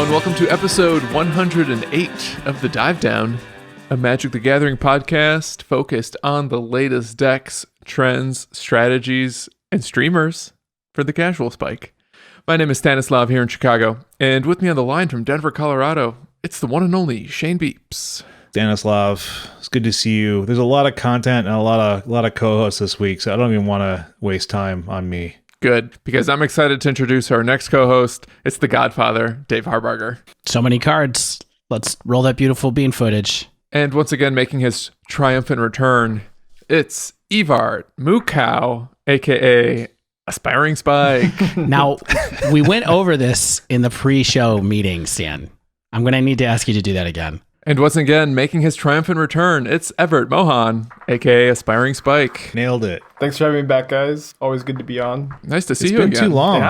and welcome to episode 108 of The Dive Down, a Magic the Gathering podcast focused on the latest decks, trends, strategies, and streamers for the casual spike. My name is Stanislav here in Chicago, and with me on the line from Denver, Colorado, it's the one and only Shane Beeps. Stanislav, it's good to see you. There's a lot of content and a lot of co-hosts this week, so I don't even want to waste time on me. Good, because I'm excited to introduce our next co-host. It's the Godfather, Dave Harbarger. So many cards. Let's roll that beautiful bean footage. And once again, making his triumphant return, it's Evart Moughon, a.k.a. Aspiringspike. Now, we went over this in the pre-show meeting, Stan. I'm going to need to ask you to do that again. And once again, making his triumphant return, it's Evart Moughon, a.k.a. Aspiringspike. Nailed it. Thanks for having me back, guys. Always good to be on. Nice to see you again. again. It's been too long. It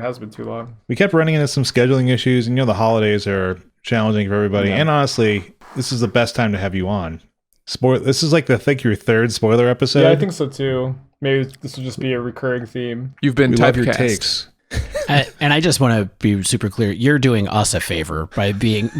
has been too long. We kept running into some scheduling issues, and the holidays are challenging for everybody. Yeah. And honestly, this is the best time to have you on. This is like your third spoiler episode. Yeah, I think so too. Maybe this will just be a recurring theme. You've been typecast. Your takes. And I just want to be super clear. You're doing us a favor by being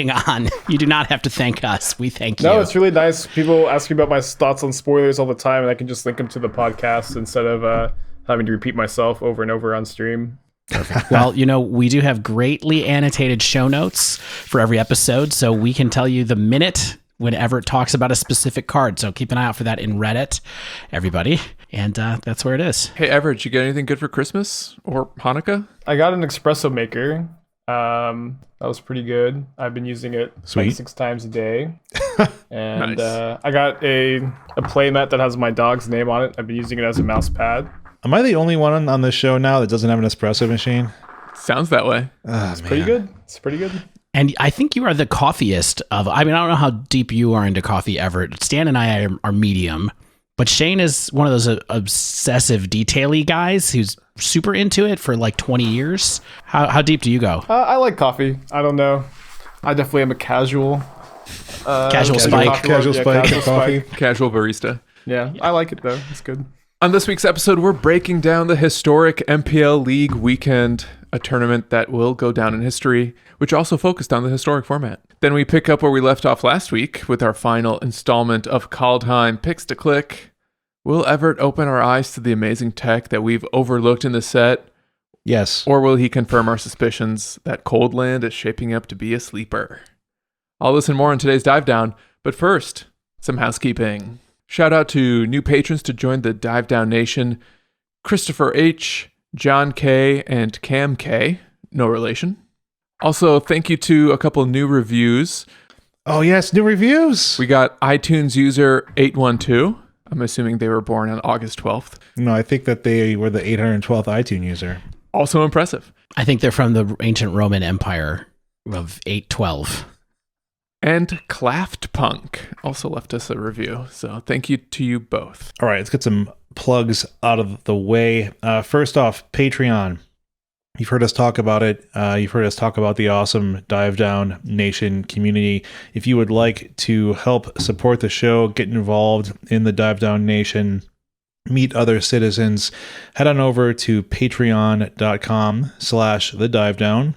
on. You do not have to thank us. We thank you. No, it's really nice. People ask me about my thoughts on spoilers all the time, and I can just link them to the podcast instead of having to repeat myself over and over on stream. Perfect. Well, we do have greatly annotated show notes for every episode, so we can tell you the minute when Evart talks about a specific card. So keep an eye out for that in Reddit, everybody. And that's where it is. Hey, Evart, you get anything good for Christmas or Hanukkah? I got an espresso maker. That was pretty good. I've been using it like 6 times a day. And nice. I got a playmat that has my dog's name on it. I've been using it as a mouse pad. Am I the only one on this show now that doesn't have an espresso machine? Sounds that way. It's pretty good. It's pretty good. And I think you are the coffeeist of, I don't know how deep you are into coffee, Evart. Stan and I are medium, but Shane is one of those obsessive detail-y guys who's super into it for like 20 years. How deep do you go? I like coffee. I don't know. I definitely am a casual. Casual spike. Casual spike coffee. Casual barista. Yeah, I like it though. It's good. On this week's episode, we're breaking down the historic MPL League weekend, a tournament that will go down in history, which also focused on the historic format. Then we pick up where we left off last week with our final installment of Kaldheim Picks to Click. Will Evart open our eyes to the amazing tech that we've overlooked in the set? Yes. Or will he confirm our suspicions that Coldland is shaping up to be a sleeper? All this and more in today's Dive Down, but first, some housekeeping. Shout out to new patrons to join the Dive Down Nation: Christopher H., John K., and Cam K. No relation. Also, thank you to a couple new reviews. Oh, yes, new reviews. We got iTunes user 812. I'm assuming they were born on August 12th. No, I think that they were the 812th iTunes user. Also impressive. I think they're from the ancient Roman Empire of 812. And Claft Punk also left us a review. So thank you to you both. All right, let's get some plugs out of the way. First off, Patreon. You've heard us talk about it. You've heard us talk about the awesome Dive Down Nation community. If you would like to help support the show, get involved in the Dive Down Nation, meet other citizens, head on over to patreon.com/thedivedown.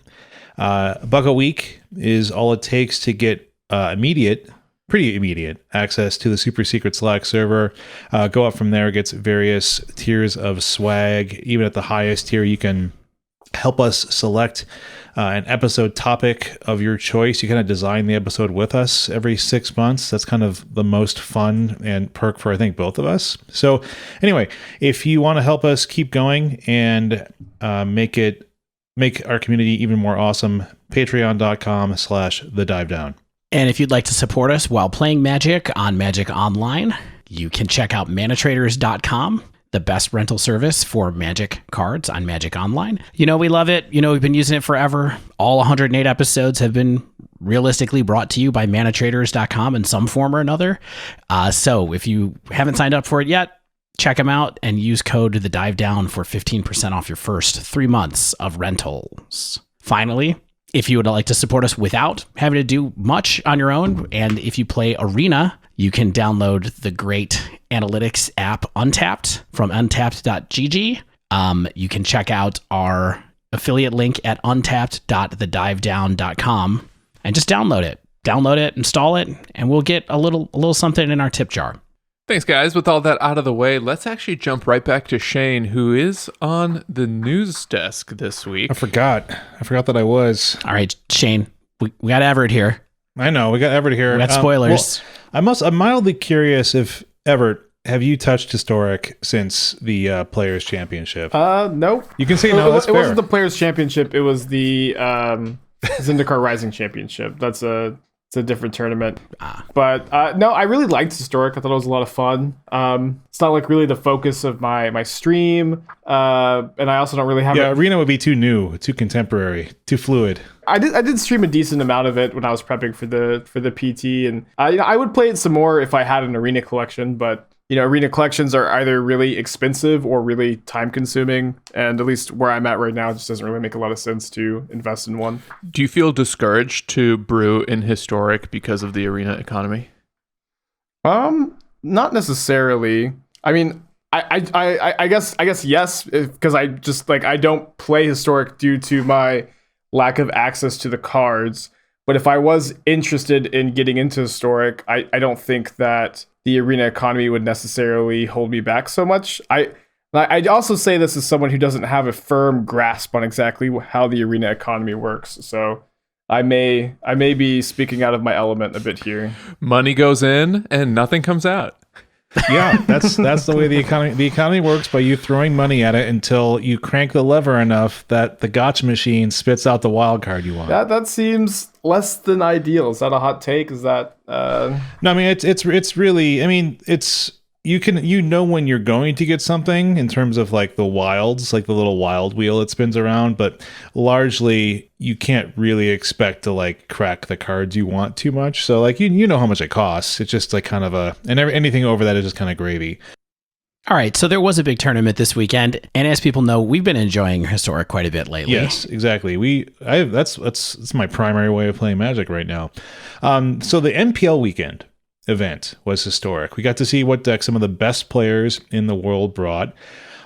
$1 a week is all it takes to get pretty immediate access to the super secret Slack server. Go up from there, gets various tiers of swag. Even at the highest tier, you can help us select an episode topic of your choice. You kind of design the episode with us every 6 months. That's kind of the most fun and perk for, I think, both of us. So anyway, if you want to help us keep going and make our community even more awesome, patreon.com/thedivedown. And if you'd like to support us while playing Magic on Magic Online, you can check out manatraders.com, the best rental service for Magic cards on Magic Online. We love it. We've been using it forever. All 108 episodes have been realistically brought to you by manatraders.com in some form or another. So if you haven't signed up for it yet, check them out and use code The Dive Down for 15% off your first 3 months of rentals. Finally, if you would like to support us without having to do much on your own, and if you play Arena, you can download the great analytics app Untapped from untapped.gg. You can check out our affiliate link at untapped.thedivedown.com and just download it. Download it, install it, and we'll get a little something in our tip jar. Thanks, guys. With all that out of the way, let's actually jump right back to Shane, who is on the news desk this week. I forgot that I was. All right, Shane, we got Evart here. I know, we got Evart here. We got spoilers. I'm mildly curious if, Evart, have you touched Historic since the Players' Championship? No. You can say no, that's fair. It wasn't the Players' Championship, it was the Zendikar Rising Championship. It's a different tournament. But no, I really liked Historic. I thought it was a lot of fun. It's not like really the focus of my stream. And I also don't really have... Yeah, Arena would be too new, too contemporary, too fluid. I did stream a decent amount of it when I was prepping for the PT. And I would play it some more if I had an Arena collection. But Arena collections are either really expensive or really time consuming. And at least where I'm at right now, it just doesn't really make a lot of sense to invest in one. Do you feel discouraged to brew in Historic because of the Arena economy? Not necessarily. I mean, I guess yes, because I just I don't play Historic due to my lack of access to the cards. But if I was interested in getting into Historic, I don't think that the Arena economy would necessarily hold me back so much. I'd also say this as someone who doesn't have a firm grasp on exactly how the Arena economy works. So I may be speaking out of my element a bit here. Money goes in and nothing comes out. Yeah, that's the way the economy works, by you throwing money at it until you crank the lever enough that the gotcha machine spits out the wild card you want. That seems less than ideal. Is that a hot take? Is that No, I mean it's really, I mean, it's you know when you're going to get something in terms of the wilds, the little wild wheel that spins around, but largely you can't really expect to crack the cards you want too much. So you know how much it costs. It's just kind of anything over that is just kind of gravy. All right, so there was a big tournament this weekend, and as people know, we've been enjoying Historic quite a bit lately. Yes, exactly. That's my primary way of playing Magic right now. So the MPL weekend event was Historic. We got to see what deck some of the best players in the world brought,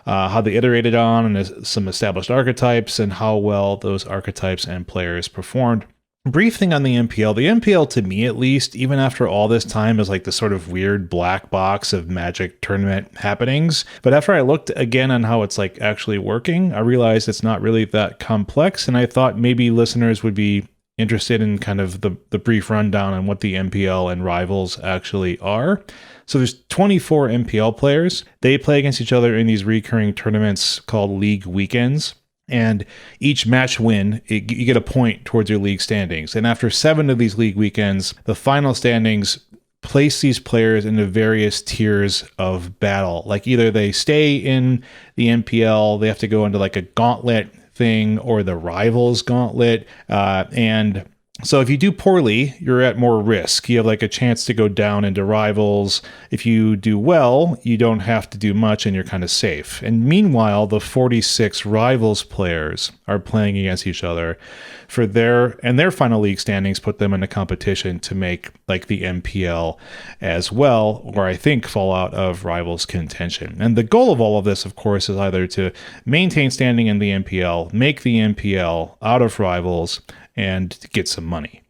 how they iterated on and some established archetypes, and how well those archetypes and players performed. Brief thing on the MPL. The MPL, to me at least, even after all this time, is the sort of weird black box of Magic tournament happenings. But after I looked again on how it's actually working, I realized it's not really that complex, and I thought maybe listeners would be interested in kind of the brief rundown on what the MPL and Rivals actually are. So there's 24 MPL players. They play against each other in these recurring tournaments called League Weekends. And each match win, you get a point towards your league standings. And after 7 of these League Weekends, the final standings place these players into various tiers of battle. Either they stay in the MPL, they have to go into a gauntlet thing, or the Rivals gauntlet, and so if you do poorly, you're at more risk. You have a chance to go down into Rivals. If you do well, you don't have to do much and you're kind of safe. And meanwhile, the 46 Rivals players are playing against each other for their final league standings, put them in a competition to make the MPL as well, or I think fall out of Rivals contention. And the goal of all of this, of course, is either to maintain standing in the MPL, make the MPL out of Rivals, and get some money.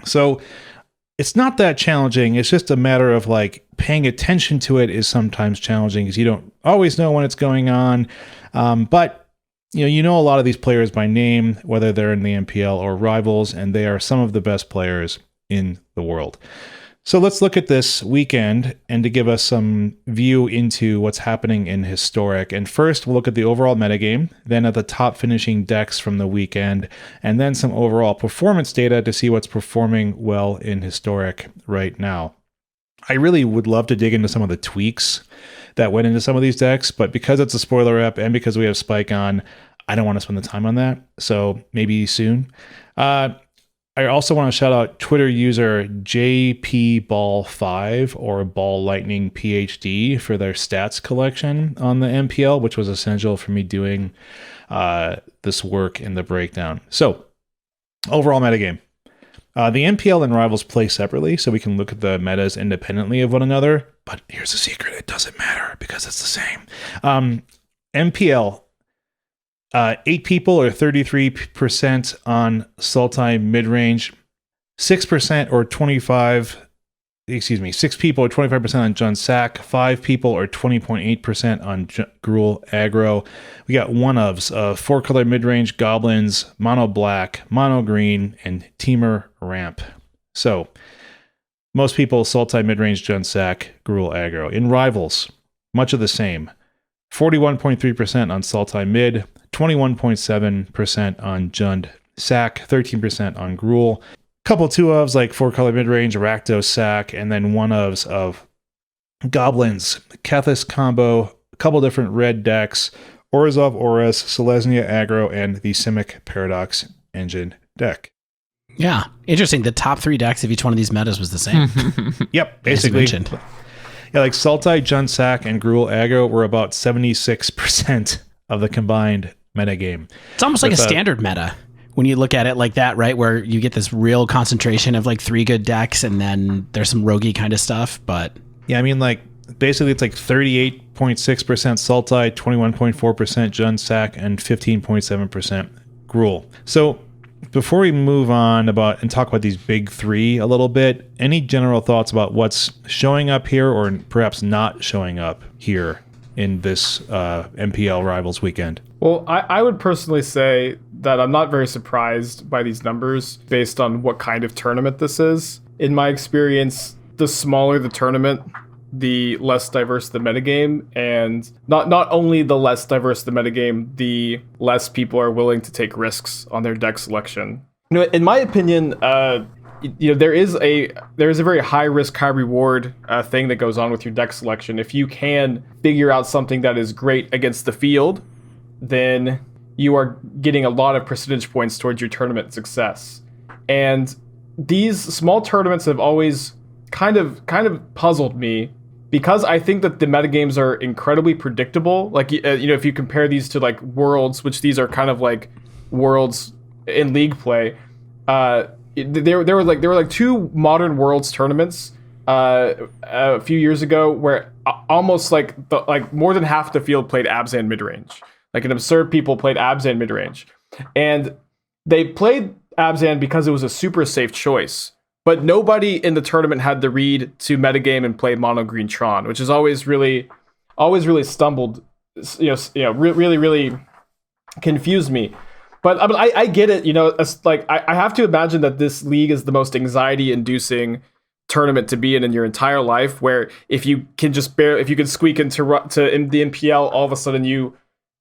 So it's not that challenging. It's just a matter of paying attention to it is sometimes challenging because you don't always know when it's going on. But you know a lot of these players by name, whether they're in the MPL or Rivals, and they are some of the best players in the world. So let's look at this weekend and to give us some view into what's happening in Historic. And first, we'll look at the overall metagame, then at the top finishing decks from the weekend, and then some overall performance data to see what's performing well in Historic right now. I really would love to dig into some of the tweaks that went into some of these decks, but because it's a spoiler ep and because we have Spike on, I don't want to spend the time on that. So maybe soon. I also want to shout out Twitter user JPBall5 or Ball Lightning PhD for their stats collection on the MPL, which was essential for me doing this work in the breakdown. So, overall metagame. The MPL and Rivals play separately, so we can look at the metas independently of one another. But here's the secret. It doesn't matter because it's the same. MPL, 8 people or 33% on Sultai midrange, 6% or 6 people or 25% on Jund Sack, 5 people or 20.8% on Gruul aggro. We got one ofs of 4-color midrange goblins, mono black, mono green, and Teamer ramp. So most people Sultai midrange, Jund Sack, Gruul aggro. In Rivals, much of the same. 41.3% on Sultai mid, 21.7% on Jund Sack, 13% on Gruul. Couple 2 ofs like 4-color midrange, Rakdos Sack, and then 1 ofs of goblins, Kethis combo, a couple different red decks, Orzhov Auras, Selesnya aggro, and the Simic Paradox Engine deck. Yeah, interesting. The top 3 decks of each one of these metas was the same. Yep, basically. Yeah, like Sultai, Jund Sack, and Gruul aggro were about 76% of the combined metagame. It's almost like a standard meta when you look at it like that, right? Where you get this real concentration of like 3 good decks, and then there's some roguey kind of stuff. But yeah, I mean, like basically it's like 38.6% Sultai, 21.4% Jund Sack, and 15.7% Gruul. So before we move on and talk about these big 3 a little bit, any general thoughts about what's showing up here or perhaps not showing up here in this MPL Rivals weekend? Well, I would personally say that I'm not very surprised by these numbers based on what kind of tournament this is. In my experience, the smaller the tournament, the less diverse the metagame, and not only the less diverse the metagame, the less people are willing to take risks on their deck selection. You know, in my opinion, there is a very high risk, high reward thing that goes on with your deck selection. If you can figure out something that is great against the field, then you are getting a lot of percentage points towards your tournament success. And these small tournaments have always kind of puzzled me, because I think that the metagames are incredibly predictable. Like, if you compare these to like Worlds, which these are kind of like Worlds in League play, there were like 2 modern Worlds tournaments a few years ago where almost like more than half the field played Abzan midrange. Like an absurd people played Abzan midrange, and they played Abzan because it was a super safe choice. But nobody in the tournament had the read to metagame and play mono green Tron, which has always really stumbled, really confused me. But I get it, I have to imagine that this league is the most anxiety-inducing tournament to be in your entire life, where if you can squeak into the MPL, all of a sudden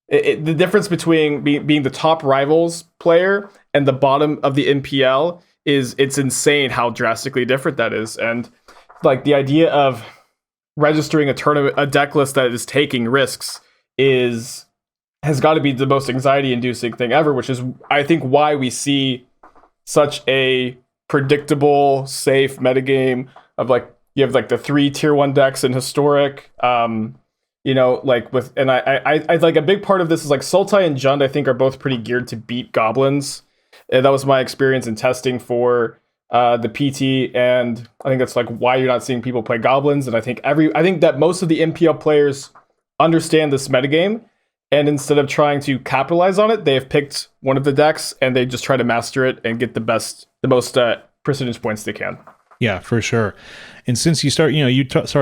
the difference between being the top Rivals player and the bottom of the MPL it's insane how drastically different that is. And like the idea of registering a deck list that is taking risks has got to be the most anxiety-inducing thing ever, which is, I think, why we see such a predictable, safe metagame of like, you have like the 3 tier 1 decks in Historic, I like a big part of this is like Sultai and Jund, I think, are both pretty geared to beat goblins. And that was my experience in testing for the PT, and I think that's like why you're not seeing people play goblins. And I think that most of the MPL players understand this metagame, and instead of trying to capitalize on it, they have picked one of the decks and they just try to master it and get the most percentage points they can. Yeah, for sure. And since you started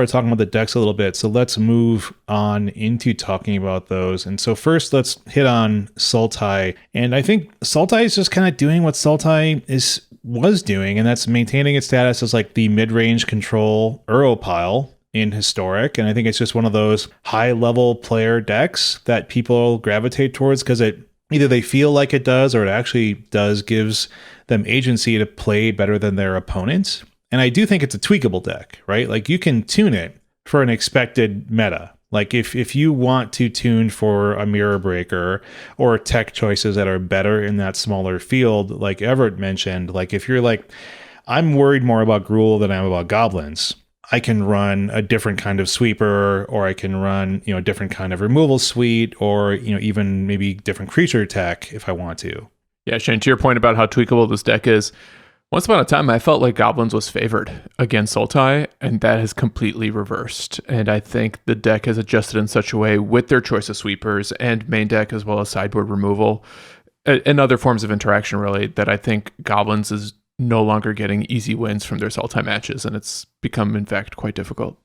talking about the decks a little bit, so let's move on into talking about those. And so first, let's hit on Sultai. And I think Sultai is just kind of doing what Sultai was doing, and that's maintaining its status as like the mid-range control Europile in Historic. And I think it's just one of those high-level player decks that people gravitate towards because either they feel like it does, or it actually gives them agency to play better than their opponents. And I do think it's a tweakable deck, right? Like you can tune it for an expected meta. Like if you want to tune for a mirror breaker or tech choices that are better in that smaller field, like Evart mentioned, like if you're like, I'm worried more about Gruul than I'm about goblins, I can run a different kind of sweeper, or I can run, a different kind of removal suite, or, even maybe different creature tech if I want to. Yeah, Shane, to your point about how tweakable this deck is, Once upon a time, I felt like Goblins was favored against Sultai, and that has completely reversed. And I think the deck has adjusted in such a way with their choice of sweepers and main deck as well as sideboard removal and other forms of interaction, really, that I think Goblins is no longer getting easy wins from their Sultai matches, and it's become, in fact, quite difficult.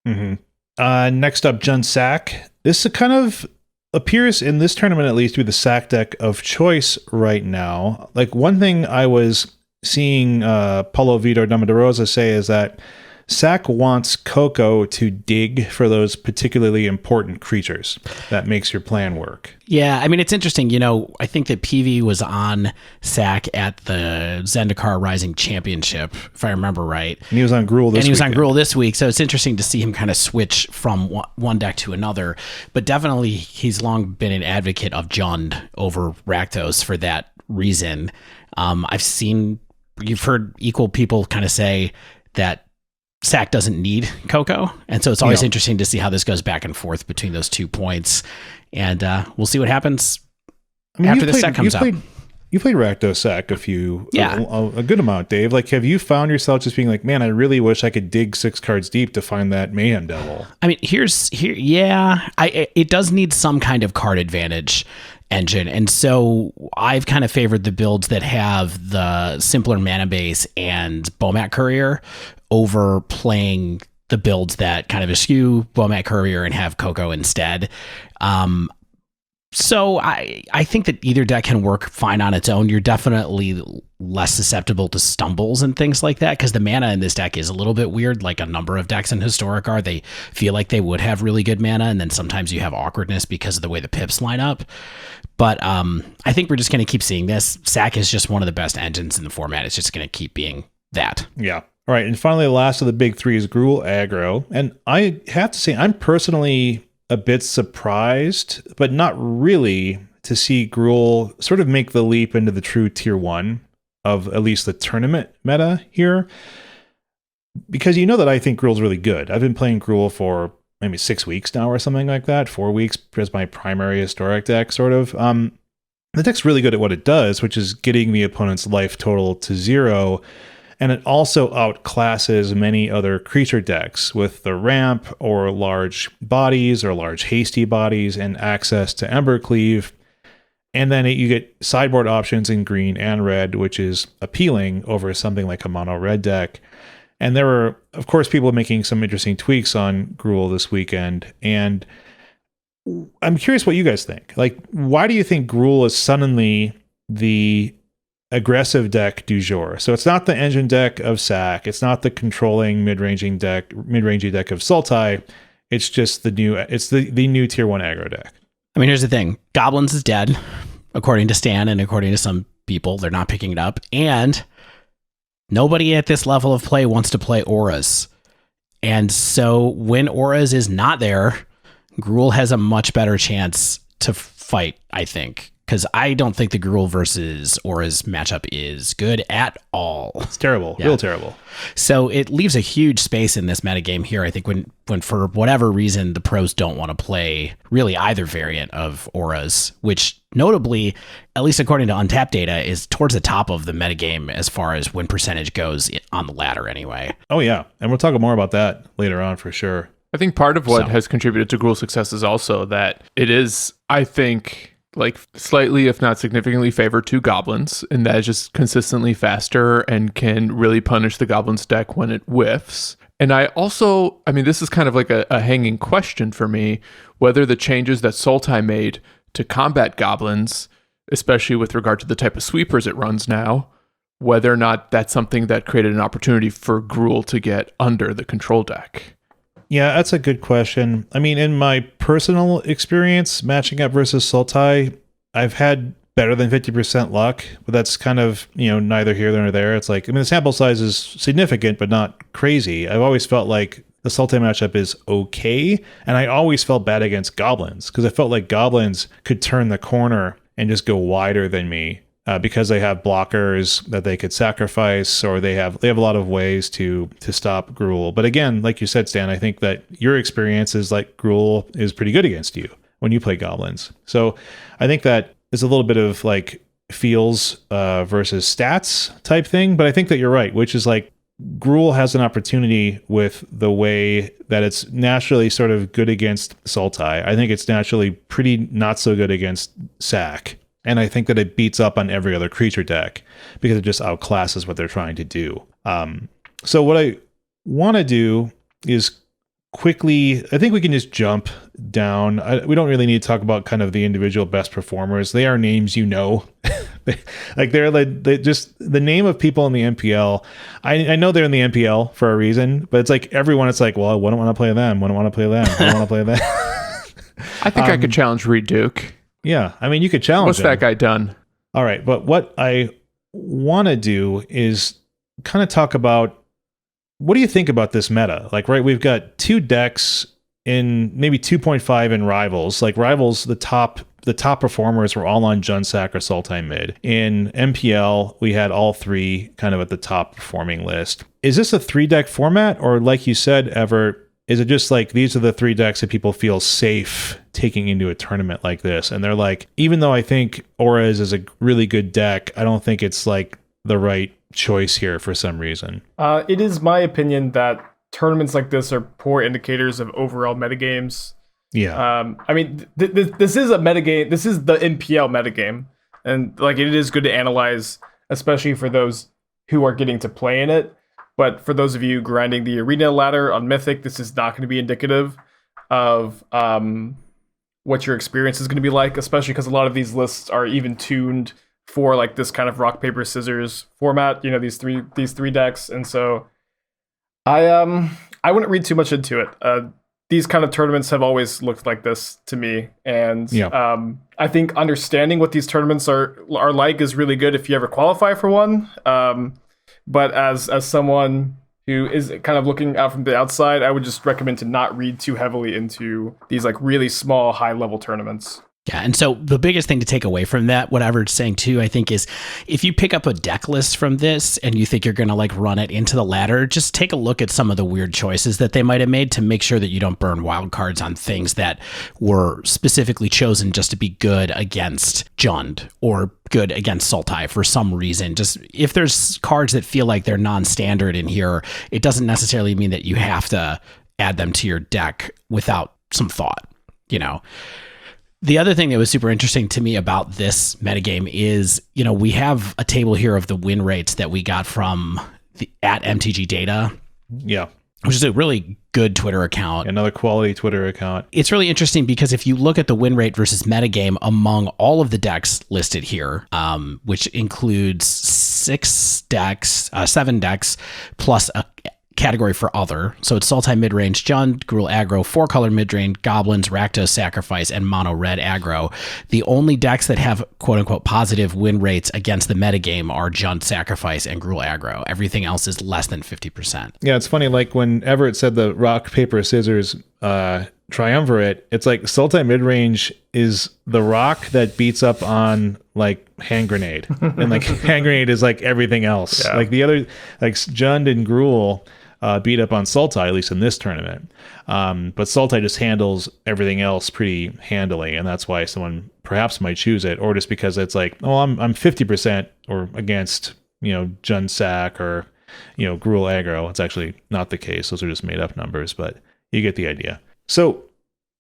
Mm-hmm. Next up, Jun Sack. This kind of appears in this tournament, at least, to be the Sack deck of choice right now. Like, one thing I was seeing Paulo Vitor Damadorosa say is that Sack wants Coco to dig for those particularly important creatures that makes your plan work. Yeah, I mean, it's interesting. I think that PV was on Sack at the Zendikar Rising Championship, if I remember right. And he was on Gruul this week, so it's interesting to see him kind of switch from one deck to another. But definitely, he's long been an advocate of Jund over Rakdos for that reason. You've heard equal people kind of say that Sack doesn't need Coco, and so it's always interesting to see how this goes back and forth between those 2 points, and we'll see what happens after the set comes out. You played Rakdos Sack a good amount, Dave. Like, have you found yourself just being like, man, I really wish I could dig 6 cards deep to find that Mayhem Devil? I mean, it does need some kind of card advantage engine, and so I've kind of favored the builds that have the simpler mana base and Bomat Courier over playing the builds that kind of eschew Bomat Courier and have Coco instead. So I think that either deck can work fine on its own. You're definitely less susceptible to stumbles and things like that, because the mana in this deck is a little bit weird. Like a number of decks in Historic are, they feel like they would have really good mana, and then sometimes you have awkwardness because of the way the pips line up. But I think we're just going to keep seeing this. Sack is just one of the best engines in the format. It's just going to keep being that. Yeah. All right. And finally, the last of the big 3 is Gruul Aggro. And I have to say, I'm personally a bit surprised, but not really, to see Gruul sort of make the leap into the true tier 1 of at least the tournament meta here. Because that I think Gruul's really good. I've been playing Gruul for maybe 6 weeks now or something like that, 4 weeks as my primary Historic deck, sort of. The deck's really good at what it does, which is getting the opponent's life total to 0. And it also outclasses many other creature decks with the ramp or large bodies or large hasty bodies and access to Embercleave. And then you get sideboard options in green and red, which is appealing over something like a mono red deck. And there were, of course, people making some interesting tweaks on Gruul this weekend. And I'm curious what you guys think. Like, why do you think Gruul is suddenly the aggressive deck du jour? So it's not the engine deck of Sack. It's not the controlling mid-rangey deck of Sultai. It's just the new tier 1 aggro deck. I mean, here's the thing. Goblins is dead, according to Stan and according to some people. They're not picking it up. And nobody at this level of play wants to play Auras. And so when Auras is not there, Gruul has a much better chance to fight, I think. Because I don't think the Gruul versus Auras matchup is good at all. It's terrible. Yeah. Real terrible. So it leaves a huge space in this metagame here. I think when for whatever reason the pros don't want to play really either variant of Auras, which notably, at least according to Untapped data, is towards the top of the metagame as far as win percentage goes on the ladder anyway. Oh yeah. And we'll talk more about that later on for sure. I think part of what has contributed to Gruul's success is also that it is, I think, like slightly, if not significantly, favored to Goblins, and that is just consistently faster and can really punish the Goblins deck when it whiffs. And I mean, this is kind of like a hanging question for me, whether the changes that Sultai made to combat Goblins, especially with regard to the type of sweepers it runs now, whether or not that's something that created an opportunity for Gruul to get under the control deck. Yeah, that's a good question. I mean, in my personal experience matching up versus Sultai, I've had better than 50% luck, but that's kind of, neither here nor there. It's like, I mean, the sample size is significant, but not crazy. I've always felt like the Sultai matchup is okay, and I always felt bad against Goblins, because I felt like Goblins could turn the corner and just go wider than me. Because they have blockers that they could sacrifice, or they have a lot of ways to stop Gruul. But again, like you said, Stan, I think that your experience is like Gruul is pretty good against you when you play Goblins. So I think that is a little bit of like feels versus stats type thing, but I think that you're right, which is like Gruul has an opportunity with the way that it's naturally sort of good against Sultai. I think it's naturally pretty not so good against Sack. And I think that it beats up on every other creature deck because it just outclasses what they're trying to do. So what I want to do is quickly, I think we can just jump down. We don't really need to talk about kind of the individual best performers. They are names you know. They just the name of people in the MPL. I know they're in the MPL for a reason, but it's like everyone. It's like, well, I wouldn't want to play them. Wouldn't want to play them. Wouldn't want to play them. I think I could challenge Reed Duke. Yeah, I mean, you could challenge. What's him. that guy done? All right, but what I want to do is kind of talk about what do you think about this meta? Like, right, we've got 2 decks in maybe 2.5 in Rivals. Like Rivals, the top performers were all on Junsack or Sultai mid. In MPL, we had all 3 kind of at the top performing list. Is this a 3-deck format, or like you said, Evert, is it just like these are the 3 decks that people feel safe taking into a tournament like this? And they're like, even though I think Auras is a really good deck, I don't think it's like the right choice here for some reason. It is my opinion that tournaments like this are poor indicators of overall metagames. Yeah. I mean, this is a metagame. This is the MPL metagame. And like it is good to analyze, especially for those who are getting to play in it. But for those of you grinding the arena ladder on Mythic, this is not going to be indicative of what your experience is going to be like, especially because a lot of these lists are even tuned for like this kind of rock, paper, scissors format, you know, these three decks. And so I wouldn't read too much into it. These kind of tournaments have always looked like this to me. And I think understanding what these tournaments are like is really good if you ever qualify for one. But as someone who is kind of looking out from the outside, I would just recommend to not read too heavily into these like really small, high level tournaments. Yeah, and so the biggest thing to take away from that, what Everett's saying too, I think, is if you pick up a deck list from this and you think you're going to like run it into the ladder, just take a look at some of the weird choices that they might have made to make sure that you don't burn wild cards on things that were specifically chosen just to be good against Jund or good against Sultai for some reason. Just if there's cards that feel like they're non-standard in here, it doesn't necessarily mean that you have to add them to your deck without some thought, you know. The other thing that was super interesting to me about this metagame is, you know, we have a table here of the win rates that we got from at MTG Data. Yeah. Which is a really good Twitter account. Another quality Twitter account. It's really interesting because if you look at the win rate versus metagame among all of the decks listed here, which includes 7 decks plus a category for other. So it's Sultai mid-range, Jund, Gruul aggro, 4-color mid-range, Goblins, Rakdos Sacrifice, and mono red aggro. The only decks that have quote-unquote positive win rates against the metagame are Jund Sacrifice and Gruul aggro. Everything else is less than 50%. Yeah, it's funny, like when Everett said the rock, paper, scissors triumvirate, it's like Sultai mid-range is the rock that beats up on like hand grenade. And like hand grenade is like everything else. Yeah. Like the other, like Jund and Gruul beat up on Sultai, at least in this tournament. But Sultai just handles everything else pretty handily, and that's why someone perhaps might choose it, or just because it's like, oh, I'm 50% or against, you know, Jund Sack or, you know, Gruul aggro. It's actually not the case. Those are just made up numbers, but you get the idea. So,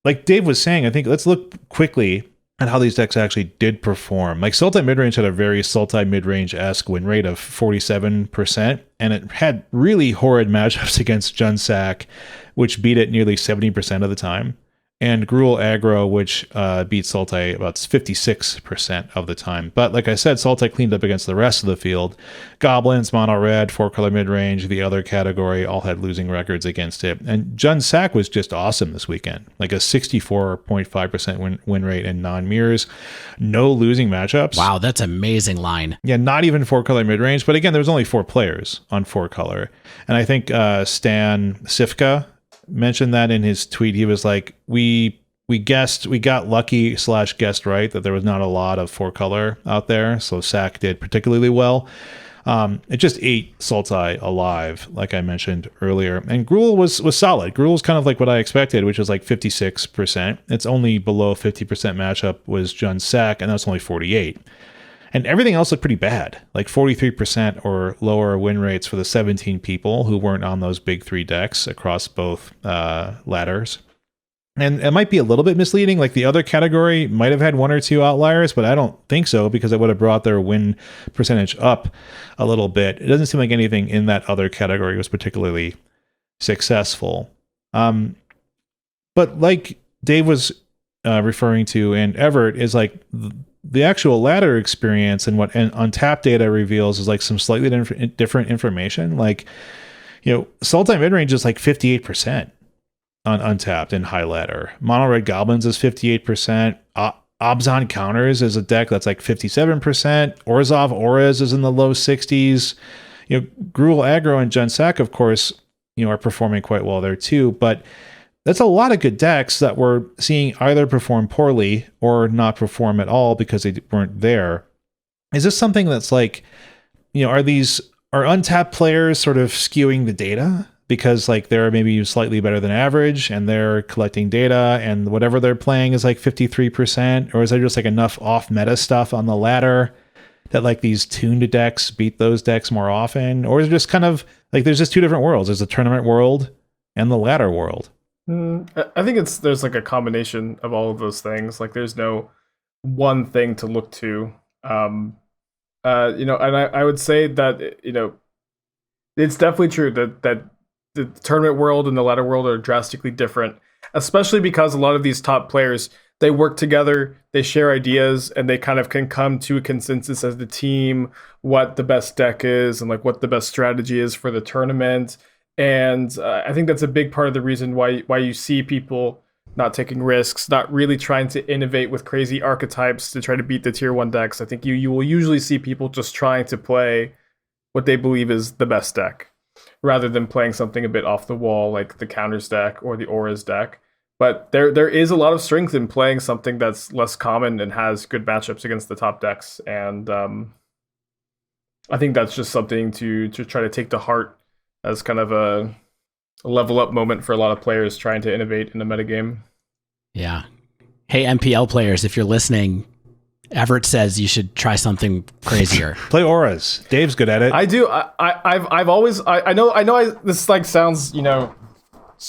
like Dave was saying, I think let's look quickly at how these decks actually did perform. Like Sultai midrange had a very Sultai midrange-esque win rate of 47%, and it had really horrid matchups against Jund Sack, which beat it nearly 70% of the time, and Gruul aggro, which beat Sultai about 56% of the time. But like I said, Sultai cleaned up against the rest of the field. Goblins, mono red, 4-color midrange, the other category all had losing records against it. And Jund Sack was just awesome this weekend. Like a 64.5% win rate in non-mirrors. No losing matchups. Wow, that's an amazing line. Yeah, not even 4-color midrange. But again, there was only 4 players on 4-color. And I think Stan Sifka mentioned that in his tweet. He was like, we got lucky / guessed right that there was not a lot of 4-color out there, so Sack did particularly well. It just ate Sultai alive, like I mentioned earlier, and Gruul was solid. Gruul was kind of like what I expected, which was like 56%. It's only below 50% matchup was Jund Sack, and that's only 48. And everything else looked pretty bad, like 43% or lower win rates for the 17 people who weren't on those big 3 decks across both ladders. And it might be a little bit misleading. Like the other category might have had 1 or 2 outliers, but I don't think so because it would have brought their win percentage up a little bit. It doesn't seem like anything in that other category was particularly successful. But like Dave was referring to, and Evart, is like the actual ladder experience and what Untapped data reveals is like some slightly different information. Like, Sultai mid-range is like 58% on Untapped and high ladder. Mono Red Goblins is 58%. Abzan Counters is a deck that's like 57%. Orzhov Auras is in the low 60s. Gruul Aggro and Gensak, of course, are performing quite well there too. But that's a lot of good decks that we're seeing either perform poorly or not perform at all because they weren't there. Is this something that's like, are Untapped players sort of skewing the data because like they're maybe slightly better than average and they're collecting data and whatever they're playing is like 53%? Or is there just like enough off meta stuff on the ladder that like these tuned decks beat those decks more often? Or is it just kind of like there's just 2 different worlds? There's the tournament world and the ladder world. I think there's like a combination of all of those things. Like there's no one thing to look to. And I would say that, it's definitely true that the tournament world and the ladder world are drastically different, especially because a lot of these top players, they work together, they share ideas, and they kind of can come to a consensus as the team, what the best deck is and like what the best strategy is for the tournament. And I think that's a big part of the reason why you see people not taking risks, not really trying to innovate with crazy archetypes to try to beat the tier 1 decks. I think you will usually see people just trying to play what they believe is the best deck, rather than playing something a bit off the wall like the Counters deck or the Auras deck. But there is a lot of strength in playing something that's less common and has good matchups against the top decks. And I think that's just something to try to take to heart as kind of a level up moment for a lot of players trying to innovate in the metagame. Yeah. Hey, MPL players, if you're listening, Evart says you should try something crazier. Play Auras. Dave's good at it. I do. I've always this like sounds,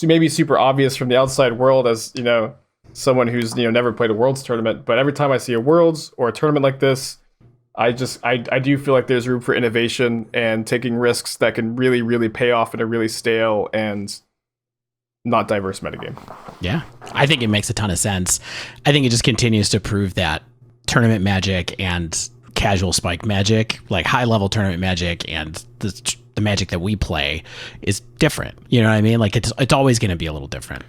maybe super obvious from the outside world as, someone who's, never played a Worlds tournament, but every time I see a Worlds or a tournament like this, I do feel like there's room for innovation and taking risks that can really, really pay off in a really stale and not diverse metagame. Yeah, I think it makes a ton of sense. I think it just continues to prove that tournament Magic and casual Spike Magic, like high level tournament Magic and the Magic that we play, is different. You know what I mean? Like it's always going to be a little different.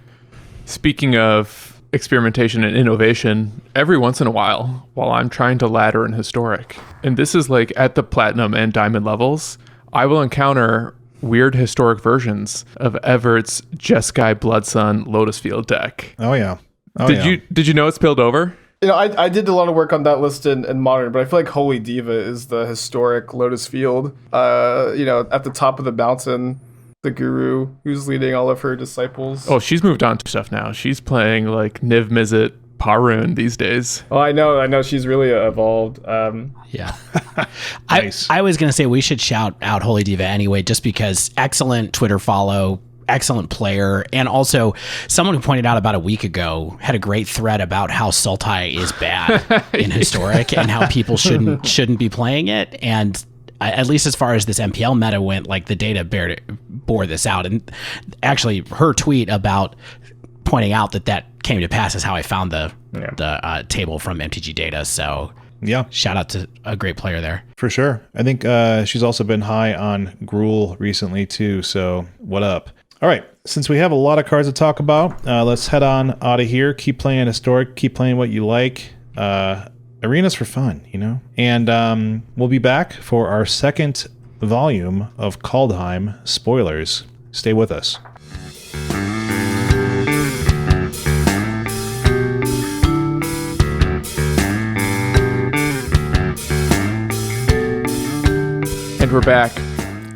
Speaking of experimentation and innovation, every once in a while I'm trying to ladder in Historic, and this is like at the Platinum and Diamond levels, I will encounter weird Historic versions of Evart's Jeskai Bloodsun Lotus Field deck. Oh yeah. Did you know it spilled over? I did a lot of work on that list in Modern, but I feel like Holy Diva is the Historic Lotus Field. At the top of the mountain, the guru who's leading all of her disciples. Oh, she's moved on to stuff now. She's playing like Niv Mizzet Parun these days. Oh, I know. She's really evolved. Yeah. Nice. I was going to say we should shout out Holy Diva anyway, just because excellent Twitter follow, excellent player, and also someone who pointed out about a week ago had a great thread about how Sultai is bad in Historic and how people shouldn't be playing it. And at least as far as this MPL meta went, like the data bore this out. And actually her tweet about pointing out that came to pass is how I found the table from MTG data. So yeah, shout out to a great player there. For sure. I think she's also been high on Gruul recently too. So what up? All right. Since we have a lot of cards to talk about, let's head on out of here. Keep playing Historic. Keep playing what you like. Arena's for fun, And we'll be back for our second volume of Kaldheim spoilers. Stay with us. And we're back.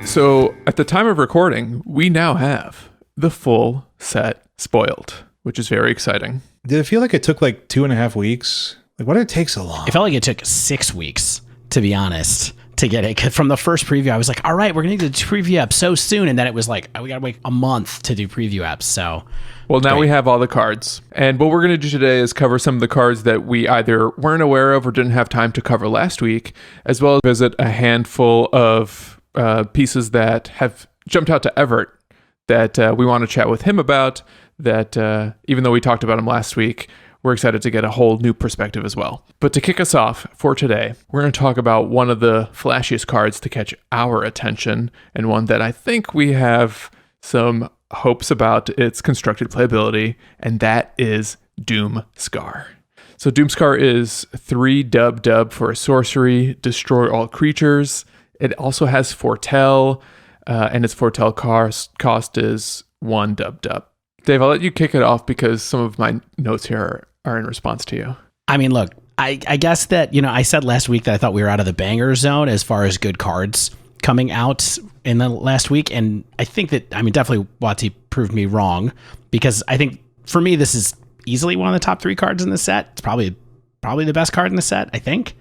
So at the time of recording, we now have the full set spoiled, which is very exciting. Did it feel like it took like 2.5 weeks? Like, why did it take so long? It felt like it took 6 weeks to be honest, to get it. 'Cause from the first preview, I was like, all right, we're going to do the preview app so soon. And then it was like, we got to wait a month to do preview apps. So, well, now we have all the cards. And what we're going to do today is cover some of the cards that we either weren't aware of or didn't have time to cover last week, as well as visit a handful of pieces that have jumped out to Evart that we want to chat with him about, that even though we talked about him last week, we're excited to get a whole new perspective as well. But to kick us off for today, we're going to talk about one of the flashiest cards to catch our attention, and one that I think we have some hopes about its constructed playability, and that is Doomskar. So Doomskar is 3 dub for a sorcery, destroy all creatures. It also has foretell, and its foretell cost is 1 dub. Dave, I'll let you kick it off because some of my notes here are in response to you. I mean, look, I guess that, I said last week that I thought we were out of the banger zone as far as good cards coming out in the last week. And I think that, definitely Wati proved me wrong, because I think for me, this is easily one of the top 3 cards in the set. It's probably the best card in the set, I think.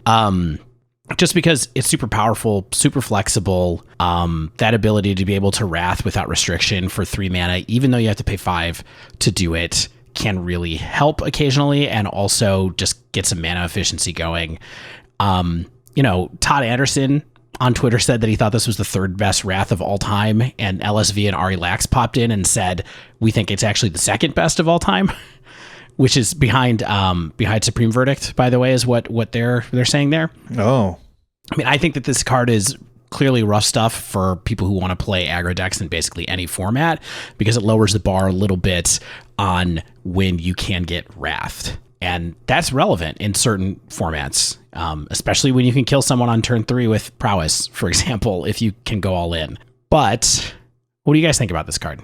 Just because it's super powerful, super flexible, that ability to be able to Wrath without restriction for 3 mana, even though you have to pay 5 to do it, can really help occasionally, and also just get some mana efficiency going. Todd Anderson on Twitter said that he thought this was the 3rd best Wrath of all time, and LSV and Ari Lax popped in and said, we think it's actually the 2nd best of all time. Which is behind Supreme Verdict, by the way, is what they're saying there. Oh, I think that this card is clearly rough stuff for people who want to play aggro decks in basically any format, because it lowers the bar a little bit on when you can get Wrathed, and that's relevant in certain formats, especially when you can kill someone on turn 3 with prowess, for example, if you can go all in. But what do you guys think about this card?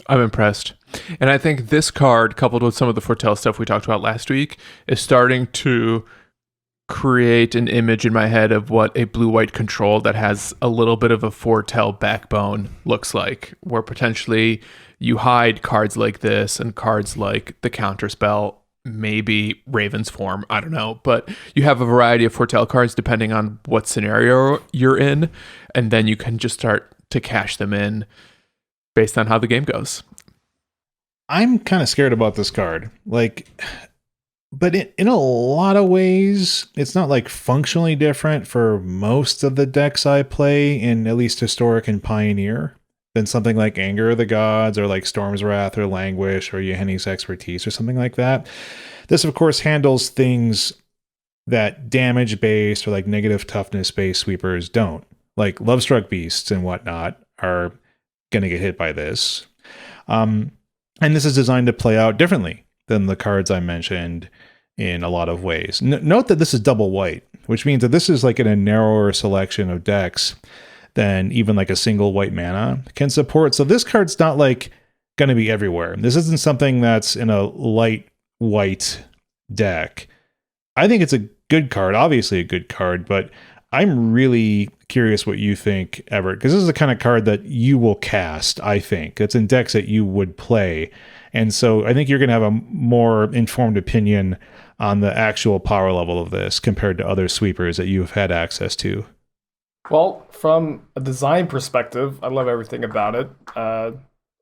I'm impressed. And I think this card, coupled with some of the foretell stuff we talked about last week, is starting to create an image in my head of what a blue-white control that has a little bit of a foretell backbone looks like, where potentially you hide cards like this and cards like the counterspell, maybe Raven's Form, I don't know, but you have a variety of foretell cards depending on what scenario you're in, and then you can just start to cash them in based on how the game goes. I'm kind of scared about this card. But in a lot of ways, it's not functionally different for most of the decks I play in at least Historic and Pioneer than something like Anger of the Gods or Storm's Wrath or Languish or Yeheni's Expertise or something like that. This, of course, handles things that damage-based or negative toughness-based sweepers don't. Lovestruck Beasts and whatnot are going to get hit by this. And this is designed to play out differently than the cards I mentioned in a lot of ways. Note that this is double white, which means that this is in a narrower selection of decks than even a single white mana can support. So this card's not going to be everywhere. This isn't something that's in a light white deck. I think it's a good card, obviously a good card, but I'm really curious what you think, Evart, because this is the kind of card that you will cast, I think. It's in decks that you would play. And so I think you're going to have a more informed opinion on the actual power level of this compared to other sweepers that you've had access to. Well, from a design perspective, I love everything about it.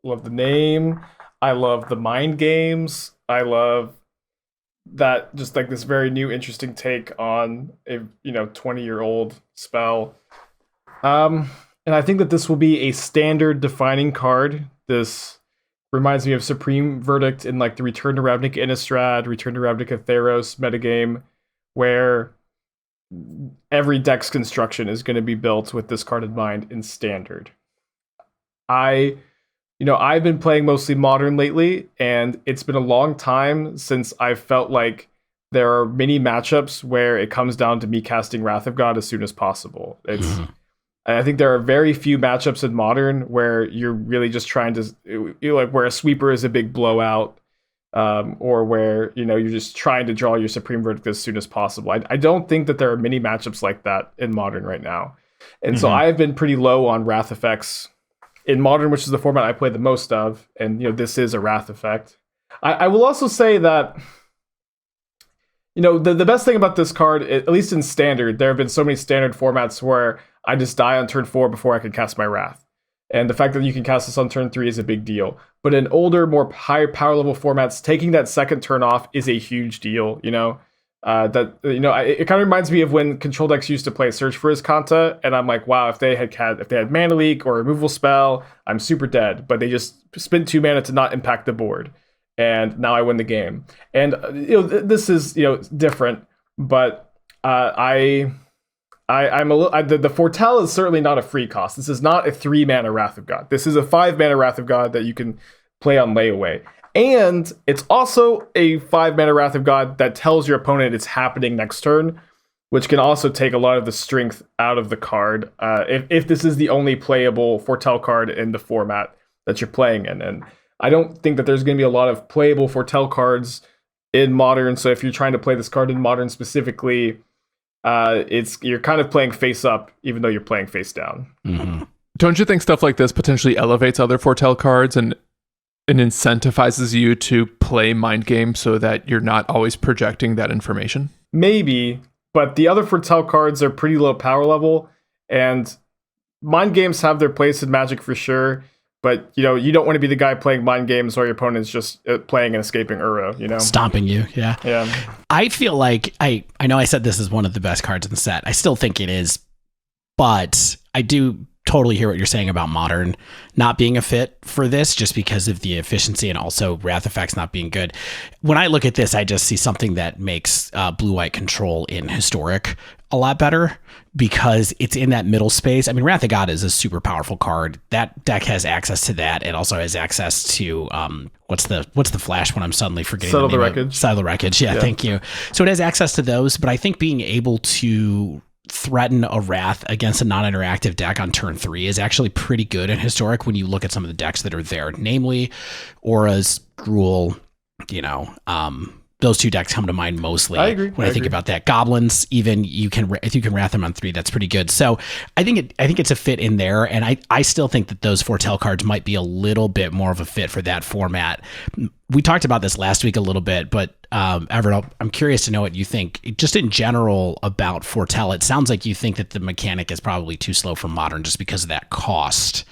Love the name. I love the mind games. I love that just this very new interesting take on a 20-year-old spell. And I think that this will be a standard defining card. This reminds me of Supreme Verdict in the Return to Ravnica Innistrad, Return to Ravnica Theros metagame, where every deck's construction is going to be built with this card in mind in standard. I've been playing mostly Modern lately, and it's been a long time since I felt like there are many matchups where it comes down to me casting Wrath of God as soon as possible. I think there are very few matchups in Modern where you're really just trying to, where a sweeper is a big blowout, or where, you're just trying to draw your Supreme Verdict as soon as possible. I don't think that there are many matchups like that in Modern right now. And so I've been pretty low on Wrath effects in Modern, which is the format I play the most of, and this is a Wrath effect. I will also say that the best thing about this card, at least in standard, there have been so many standard formats where I just die on turn 4 before I can cast my Wrath. And the fact that you can cast this on turn 3 is a big deal. But in older, more high power level formats, taking that second turn off is a huge deal, it kind of reminds me of when control decks used to play Search for His Kanta, and I'm like, wow, if they had Mana Leak or removal spell, I'm super dead. But they just spent 2 mana to not impact the board, and now I win the game. And this is different, but the Foretell is certainly not a free cost. This is not a 3 mana Wrath of God. This is a 5 mana Wrath of God that you can play on layaway. And it's also a 5 mana Wrath of God that tells your opponent it's happening next turn, which can also take a lot of the strength out of the card if this is the only playable Foretell card in the format that you're playing in. And I don't think that there's going to be a lot of playable Foretell cards in Modern. So if you're trying to play this card in Modern specifically, you're kind of playing face up, even though you're playing face down. Mm-hmm. Don't you think stuff like this potentially elevates other Foretell cards and incentivizes you to play mind games so that you're not always projecting that information? Maybe, but the other Foretell cards are pretty low power level, and mind games have their place in Magic for sure. But you don't want to be the guy playing mind games while your opponent's just playing and escaping Uro, stomping you. Yeah. I feel like I know I said this is one of the best cards in the set. I still think it is, but I do totally hear what you're saying about Modern not being a fit for this, just because of the efficiency and also Wrath effects not being good. When I look at this, I just see something that makes blue-white control in Historic a lot better, because it's in that middle space. I mean, Wrath of God is a super powerful card. That deck has access to that. It also has access to what's the flash when I'm suddenly forgetting Settle the the name of- Wreckage. Settle the Wreckage. Yeah, thank you. So it has access to those, but I think being able to threaten a Wrath against a non-interactive deck on turn 3 is actually pretty good in Historic when you look at some of the decks that are there, namely Auras, Gruul, those 2 decks come to mind mostly. I agree. When I think about that. Goblins, even if you can Wrath them on 3, that's pretty good. So I think it's a fit in there, and I still think that those Foretell cards might be a little bit more of a fit for that format. We talked about this last week a little bit, but Evart, I'm curious to know what you think, just in general, about Foretell. It sounds like you think that the mechanic is probably too slow for Modern just because of that cost.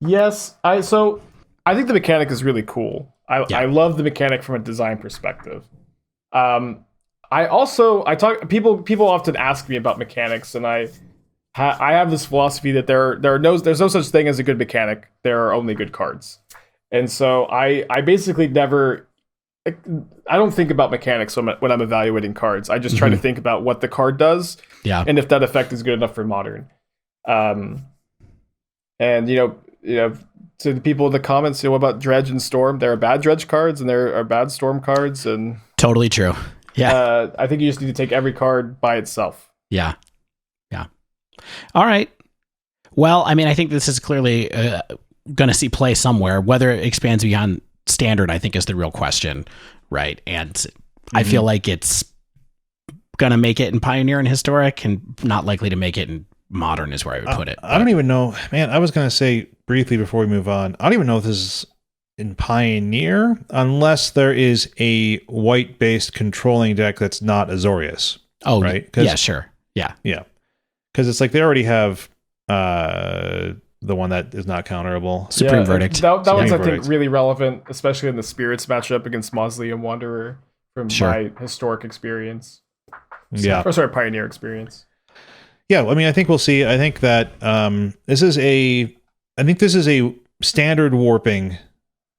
Yes, I think the mechanic is really cool. I love the mechanic from a design perspective. People often ask me about mechanics, and I have this philosophy that there's no such thing as a good mechanic. There are only good cards. And so I basically I don't think about mechanics when I'm evaluating cards. I just try to think about what the card does, and if that effect is good enough for Modern. To the people in the comments, what about Dredge and Storm? There are bad Dredge cards and there are bad Storm cards, and totally true. Yeah, I think you just need to take every card by itself. Yeah. All right. Well, I mean, I think this is clearly going to see play somewhere. Whether it expands beyond Standard, I think, is the real question, right? And I feel like it's going to make it in Pioneer and Historic, and not likely to make it in Modern is where I would put it. I don't even know, man. I was going to say briefly before we move on, I don't even know if this is in Pioneer, unless there is a white-based controlling deck that's not Azorius. Oh, right? Yeah, sure. Yeah. Because it's like they already have the one that is not counterable. Supreme Verdict. That one's, I think, really relevant, especially in the Spirits matchup against Mausoleum Wanderer from my Historic experience. Pioneer experience. Yeah, I mean, I think we'll see. I think that this is a standard warping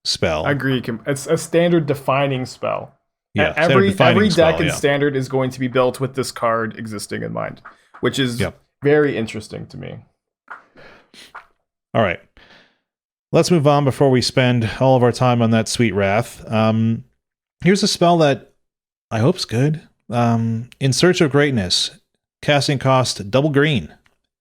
spell. I agree. It's a standard defining spell. Yeah, every deck in Standard is going to be built with this card existing in mind, which is very interesting to me. All right. Let's move on before we spend all of our time on that sweet Wrath. Here's a spell that I hope's good. In Search of Greatness. Casting cost double green.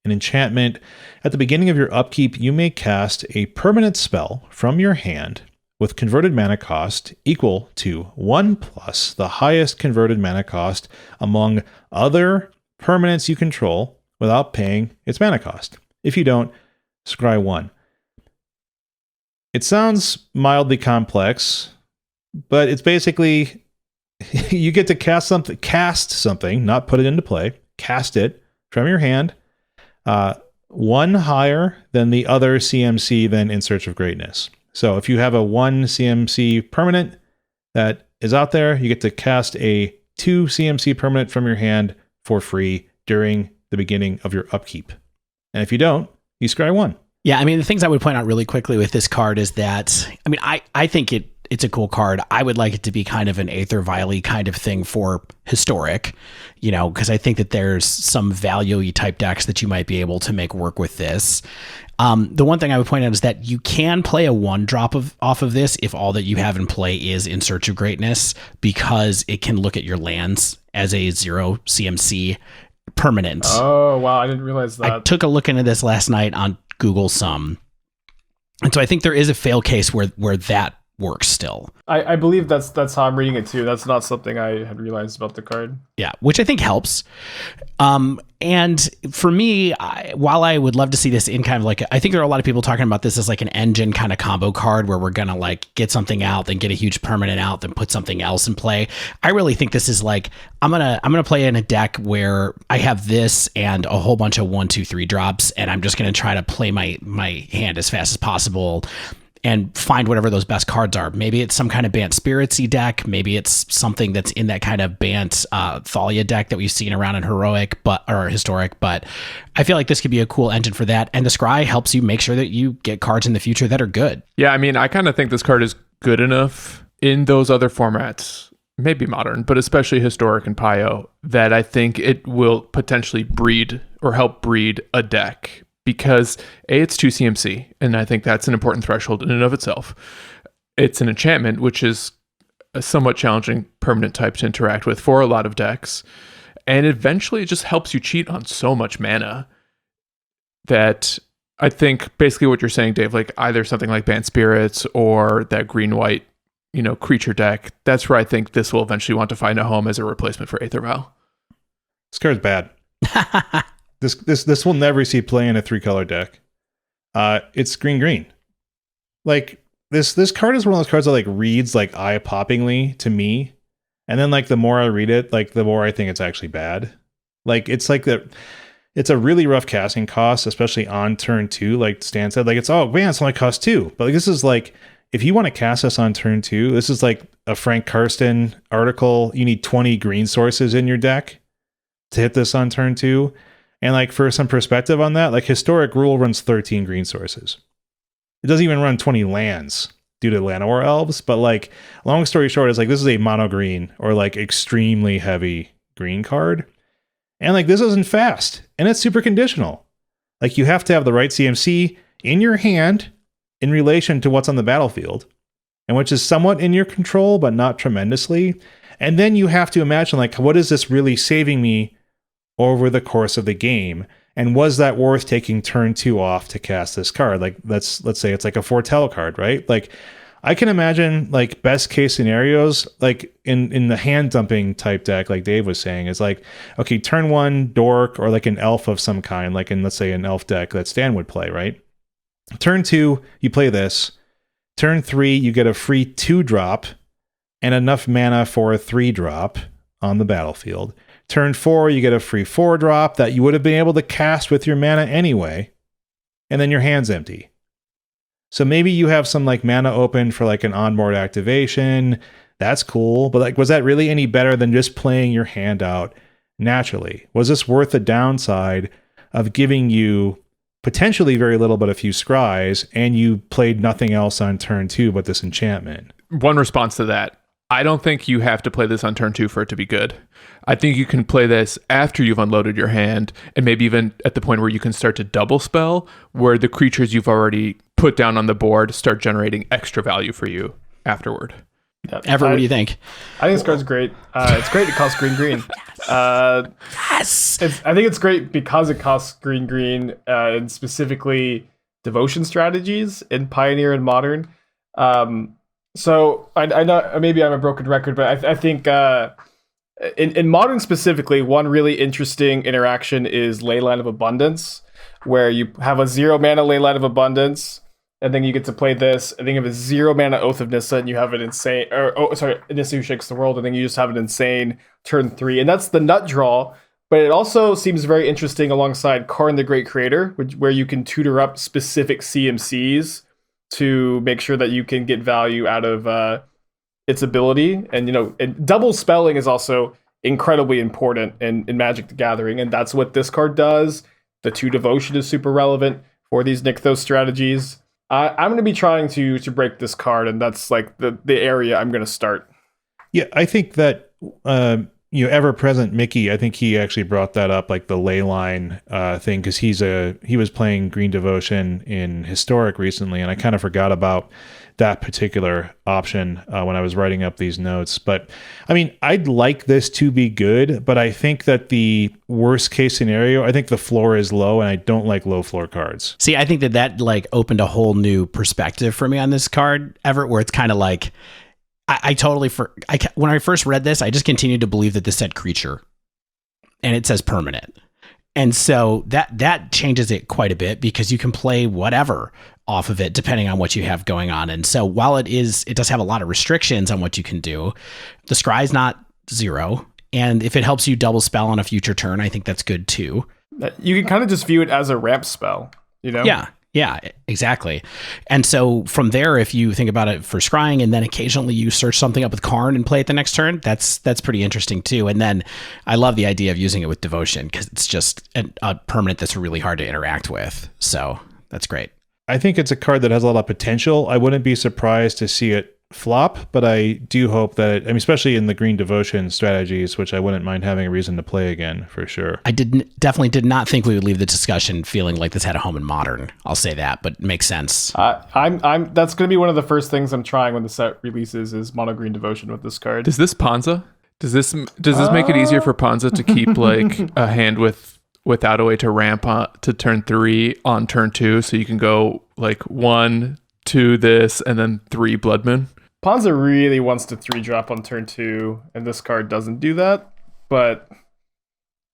An enchantment. At the beginning of your upkeep, you may cast a permanent spell from your hand with converted mana cost equal to 1+ the highest converted mana cost among other permanents you control without paying its mana cost. If you don't, scry 1. It sounds mildly complex, but it's basically you get to cast something, not put it into play, cast it from your hand, one higher than the other CMC than In Search of Greatness. So if you have a 1 CMC permanent that is out there, you get to cast a 2 CMC permanent from your hand for free during the beginning of your upkeep. And if you don't, you scry 1. Yeah, I mean, the things I would point out really quickly with this card is that, I mean, I think it's a cool card. I would like it to be kind of an Aether Vial kind of thing for Historic, you know, because I think that there's some value-y type decks that you might be able to make work with this. The one thing I would point out is that you can play a 1-drop off of this if all that you have in play is In Search of Greatness, because it can look at your lands as a 0 CMC permanent. Oh, wow. I didn't realize that. I took a look into this last night on Google some. And so I think there is a fail case where that works still. I believe that's how I'm reading it too. That's not something I had realized about the card. Yeah, which I think helps. And for me, while I would love to see this in kind of like, I think there are a lot of people talking about this as like an engine kind of combo card where we're going to like get something out, then get a huge permanent out, then put something else in play. I really think this is like, I'm going to play in a deck where I have this and a whole bunch of 1, 2, 3 drops. And I'm just going to try to play my hand as fast as possible and find whatever those best cards are. Maybe it's some kind of Bant Spiritsy deck. Maybe it's something that's in that kind of Bant Thalia deck that we've seen around in Historic. But I feel like this could be a cool engine for that. And the Scry helps you make sure that you get cards in the future that are good. Yeah, I mean, I kind of think this card is good enough in those other formats, maybe Modern, but especially Historic and Pio, that I think it will potentially breed or help breed a deck. Because it's 2 CMC, and I think that's an important threshold in and of itself. It's an enchantment, which is a somewhat challenging permanent type to interact with for a lot of decks. And eventually it just helps you cheat on so much mana that I think basically what you're saying, Dave, like either something like Bant Spirits or that green-white, creature deck, that's where I think this will eventually want to find a home as a replacement for Aether Vial. This card's bad. This will never see play in a 3-color deck. It's green. Like this card is one of those cards that like reads like eye-poppingly to me, and then like the more I read it, like the more I think it's actually bad. Like it's like it's a really rough casting cost, especially on turn 2. Like Stan said, like it's only cost 2, but like this is like if you want to cast us on turn 2, this is like a Frank Karsten article. You need 20 green sources in your deck to hit this on turn 2. And like for some perspective on that, like Historic Rule runs 13 green sources. It doesn't even run 20 lands due to Llanowar Elves, but like long story short is like this is a mono green or like extremely heavy green card. And like this isn't fast and it's super conditional. Like you have to have the right CMC in your hand in relation to what's on the battlefield, and which is somewhat in your control, but not tremendously. And then you have to imagine like, what is this really saving me over the course of the game, and was that worth taking turn 2 off to cast this card? Like let's say it's like a foretell card, right? Like I can imagine like best case scenarios, like in the hand dumping type deck, like Dave was saying, is like, okay, turn 1 dork or like an elf of some kind, like in let's say an elf deck that Stan would play, right? Turn 2, you play this. Turn 3, you get a free 2-drop and enough mana for a 3-drop on the battlefield. Turn 4, you get a free 4-drop that you would have been able to cast with your mana anyway, and then your hand's empty. So maybe you have some like mana open for like an onboard activation. That's cool, but like, was that really any better than just playing your hand out naturally? Was this worth the downside of giving you potentially very little but a few scries, and you played nothing else on turn 2 but this enchantment? One response to that: I don't think you have to play this on turn 2 for it to be good. I think you can play this after you've unloaded your hand, and maybe even at the point where you can start to double spell, where the creatures you've already put down on the board start generating extra value for you afterward. Yeah, Everett, what do you think? I think this card's great. It's great it costs green. Yes! I think it's great because it costs green, and specifically devotion strategies in Pioneer and Modern. So I know maybe I'm a broken record, but I think in Modern specifically, one really interesting interaction is Leyline of Abundance, where you have a 0 mana Leyline of Abundance, and then you get to play this, and then you have a 0 mana Oath of Nissa, and you have an insane, Nissa Who Shakes the World, and then you just have an insane turn 3, and that's the nut draw. But it also seems very interesting alongside Karn the Great Creator, where you can tutor up specific CMCs to make sure that you can get value out of its ability. And, and double spelling is also incredibly important in Magic the Gathering, and that's what this card does. The 2 Devotion is super relevant for these Nykthos strategies. I'm going to be trying to break this card, and that's like the area I'm going to start. Yeah, I think that ever-present Mickey, I think he actually brought that up, like the ley line thing, because he was playing Green Devotion in Historic recently, and I kind of forgot about that particular option when I was writing up these notes. But I mean, I'd like this to be good, but I think that the worst case scenario, I think the floor is low, and I don't like low floor cards. See, I think that like opened a whole new perspective for me on this card, Everett, where it's kind of like, when I first read this, I just continued to believe that this said creature, and it says permanent. And so that changes it quite a bit, because you can play whatever off of it depending on what you have going on. And so while it does have a lot of restrictions on what you can do, the scry's not 0. And if it helps you double spell on a future turn, I think that's good too. You can kind of just view it as a ramp spell, Yeah, exactly. And so from there, if you think about it for scrying, and then occasionally you search something up with Karn and play it the next turn, that's pretty interesting too. And then I love the idea of using it with Devotion, because it's just a permanent that's really hard to interact with. So that's great. I think it's a card that has a lot of potential. I wouldn't be surprised to see it flop, but I do hope that especially in the Green Devotion strategies, which I wouldn't mind having a reason to play again for sure. I definitely did not think we would leave the discussion feeling like this had a home in Modern. I'll say that, but it makes sense. That's going to be one of the first things I'm trying when the set releases is Mono Green Devotion with this card. Does this Ponza? Does this make it easier for Ponza to keep like a hand without a way to ramp to turn 3 on turn 2, so you can go like 1, 2 this, and then 3 Blood Moon? Ponza really wants to 3-drop on turn 2, and this card doesn't do that. But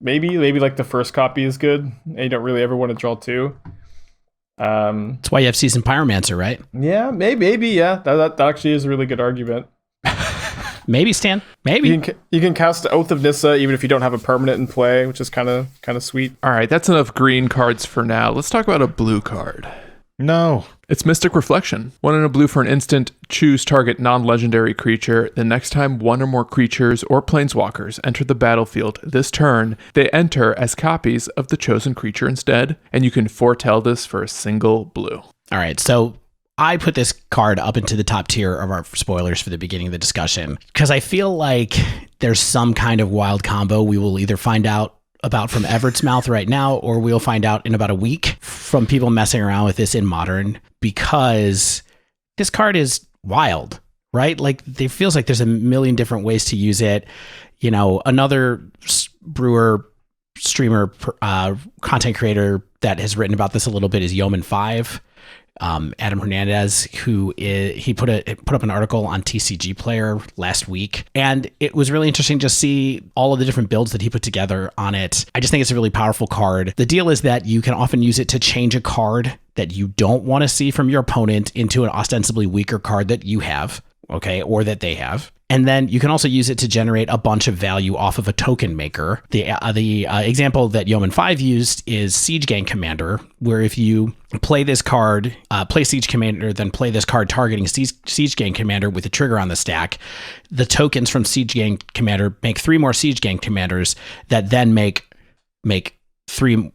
maybe like the first copy is good, and you don't really ever want to draw 2. That's why you have Seasoned Pyromancer, right? Yeah, maybe, yeah. That actually is a really good argument. Maybe, Stan. Maybe. You can cast Oath of Nissa even if you don't have a permanent in play, which is kind of sweet. All right, that's enough green cards for now. Let's talk about a blue card. No. It's Mystic Reflection. 1 and a blue for an instant. Choose target non-legendary creature. The next time 1 or more creatures or planeswalkers enter the battlefield this turn, they enter as copies of the chosen creature instead, and you can foretell this for a single blue. All right, so I put this card up into the top tier of our spoilers for the beginning of the discussion, because I feel like there's some kind of wild combo we will either find out about from Everett's mouth right now, or we'll find out in about a week from people messing around with this in Modern, because this card is wild, right? Like, it feels like there's a million different ways to use it. Another brewer, streamer, content creator that has written about this a little bit is Yeoman5. Adam Hernandez, he put up an article on TCG Player last week, and it was really interesting to see all of the different builds that he put together on it. I just think it's a really powerful card. The deal is that you can often use it to change a card that you don't want to see from your opponent into an ostensibly weaker card that you have, okay, or that they have. And then you can also use it to generate a bunch of value off of a token maker. The example that Yeoman5 used is Siege Gang Commander, where if you play this card, play Siege Commander, then play this card targeting Siege Gang Commander with a trigger on the stack, the tokens from Siege Gang Commander make 3 more Siege Gang Commanders that then make 3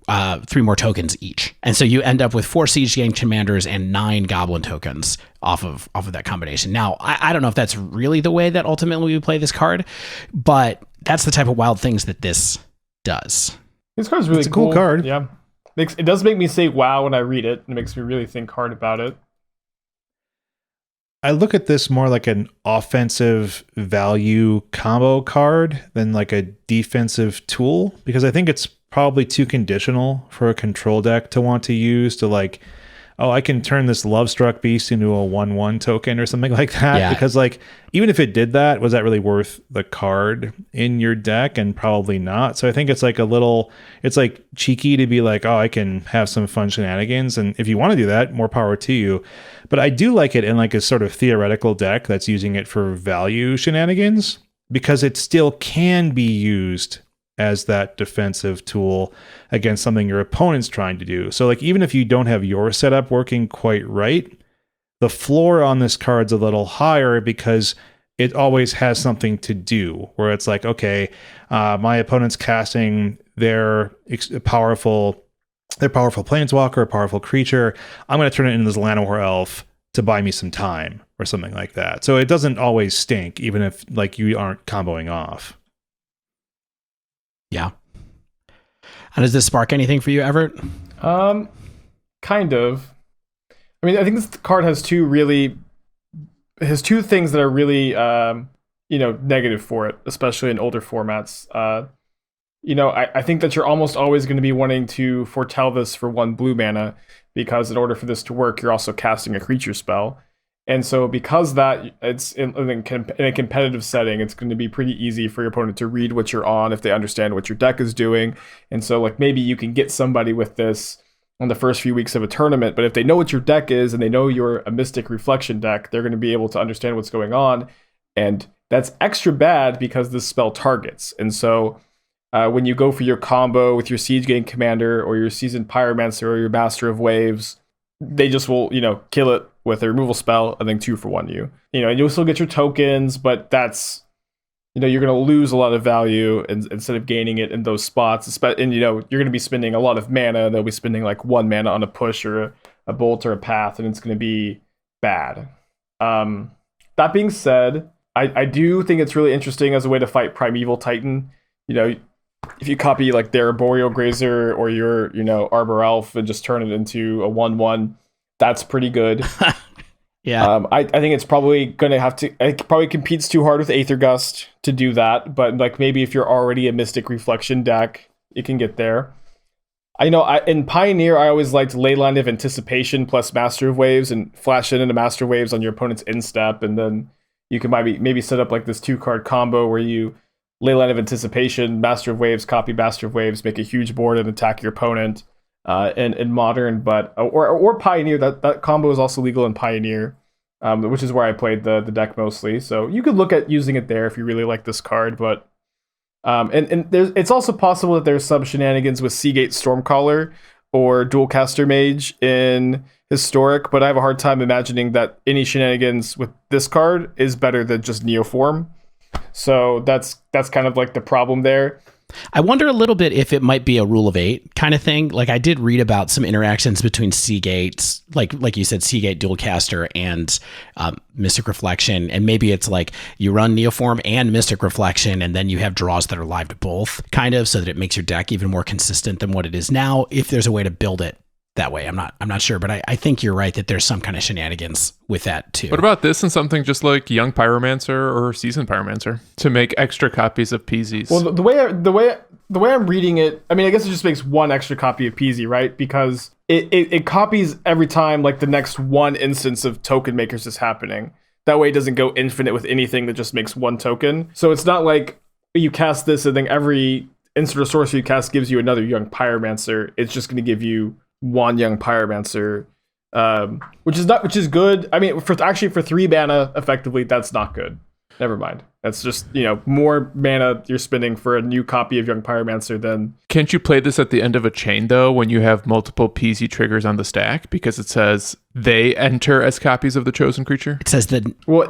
more tokens each. And so you end up with 4 Siege Gang Commanders and 9 Goblin tokens off of that combination. Now, I don't know if that's really the way that ultimately we play this card, but that's the type of wild things that this does. This card's really cool. It's a cool card. Yeah. It does make me say wow when I read it. It makes me really think hard about it. I look at this more like an offensive value combo card than like a defensive tool, because I think it's probably too conditional for a control deck to want to use to like oh, I can turn this Love Struck Beast into a 1/1 token or something like that. Yeah. Because like, even if it did that, was that really worth the card in your deck? And probably not. So I think it's like it's like cheeky to be like, oh, I can have some fun shenanigans. And if you want to do that, more power to you. But I do like it in like a sort of theoretical deck that's using it for value shenanigans, because it still can be used as that defensive tool against something your opponent's trying to do. So like, even if you don't have your setup working quite right, the floor on this card's a little higher because it always has something to do, where it's like, okay, my opponent's casting their powerful planeswalker, a powerful creature. I'm going to turn it into this Llanowar elf to buy me some time or something like that. So it doesn't always stink, even if like you aren't comboing off. Yeah. And does this spark anything for you, Evart? Kind of. I mean, I think this card has two things that are really, negative for it, especially in older formats. I think that you're almost always going to be wanting to foretell this for 1 blue mana, because in order for this to work, you're also casting a creature spell. And so because that it's in a competitive setting, it's going to be pretty easy for your opponent to read what you're on if they understand what your deck is doing. And so like, maybe you can get somebody with this on the first few weeks of a tournament, but if they know what your deck is and they know you're a Mystic Reflection deck, they're going to be able to understand what's going on. And that's extra bad because this spell targets. And so when you go for your combo with your Siege Gang Commander or your Seasoned Pyromancer or your Master of Waves, they just will, kill it with a removal spell and then 2-for-1 you. And you'll still get your tokens, but that's, you're going to lose a lot of value instead of gaining it in those spots. And, you're going to be spending a lot of mana. They'll be spending like 1 mana on a push or a bolt or a path, and it's going to be bad. That being said, I do think it's really interesting as a way to fight Primeval Titan. If you copy like their Boreal Grazer or your, Arbor Elf and just turn it into a 1/1, that's pretty good. Yeah. I think it's probably going to have to, it probably competes too hard with Aether Gust to do that, but like maybe if you're already a Mystic Reflection deck, it can get there. In Pioneer, I always liked Leyline of Anticipation plus Master of Waves and flash into Master of Waves on your opponent's instep, and then you can maybe set up like this 2-card combo where you Leyline of Anticipation, Master of Waves, copy Master of Waves, make a huge board and attack your opponent. In Modern, but or Pioneer, that combo is also legal in Pioneer, which is where I played the deck mostly. So you could look at using it there if you really like this card. But it's also possible that there's some shenanigans with Seagate Stormcaller or Dualcaster Mage in Historic, but I have a hard time imagining that any shenanigans with this card is better than just Neoform. So that's kind of like the problem there. I wonder a little bit if it might be a rule of 8 kind of thing. Like I did read about some interactions between Seagates, like you said, Seagate Dualcaster and Mystic Reflection. And maybe it's like you run Neoform and Mystic Reflection, and then you have draws that are live to both, kind of, so that it makes your deck even more consistent than what it is now, if there's a way to build it that way. I'm not sure, but I think you're right that there's some kind of shenanigans with that too. What about this and something just like Young Pyromancer or Seasoned Pyromancer to make extra copies of PZs? Well, the way I'm reading it, I mean, I guess it just makes 1 extra copy of PZ, right? Because it copies every time like the next 1 instance of token makers is happening. That way it doesn't go infinite with anything that just makes 1 token. So it's not like you cast this and then every instant or sorcery you cast gives you another Young Pyromancer. It's just going to give you 1 Young Pyromancer, which is good. I mean, for 3 mana, effectively, that's not good. Never mind. That's just, more mana you're spending for a new copy of Young Pyromancer than... Can't you play this at the end of a chain, though, when you have multiple PZ triggers on the stack? Because it says they enter as copies of the chosen creature? It says that... Well,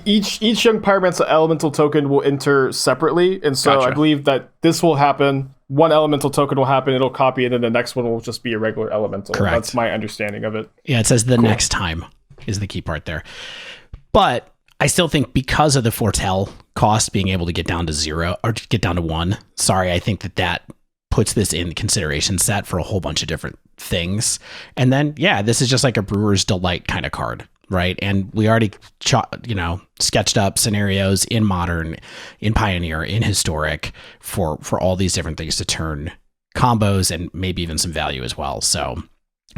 each Young Pyromancer elemental token will enter separately, and so Gotcha. I believe that this will happen. 1 elemental token will happen, it'll copy, and then the next one will just be a regular elemental. Correct. That's my understanding of it. Yeah, it says the next time is the key part there. But I still think because of the foretell cost being able to get down to 0 or get down to 1, I think that puts this in the consideration set for a whole bunch of different things. And then, this is just like a Brewer's Delight kind of card, right? And we already, sketched up scenarios in Modern, in Pioneer, in Historic for all these different things to turn combos and maybe even some value as well. So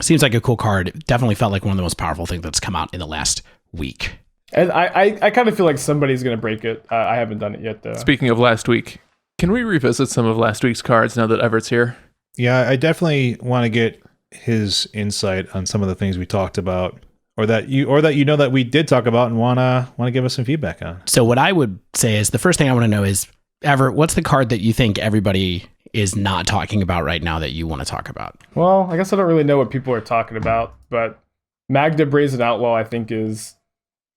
Seems like a cool card. It definitely felt like one of the most powerful things that's come out in the last week. And I kind of feel like somebody's going to break it. I haven't done it yet, though. Speaking of last week, can we revisit some of last week's cards now that Evert's here? Yeah, I definitely want to get his insight on some of the things we talked about, or that you know that we did talk about and wanna give us some feedback on. So what I would say is the first thing I want to know is, Everett, what's the card that you think everybody is not talking about right now that you want to talk about? Well, I guess I don't really know what people are talking about, but Magda Brazen Outlaw, I think, has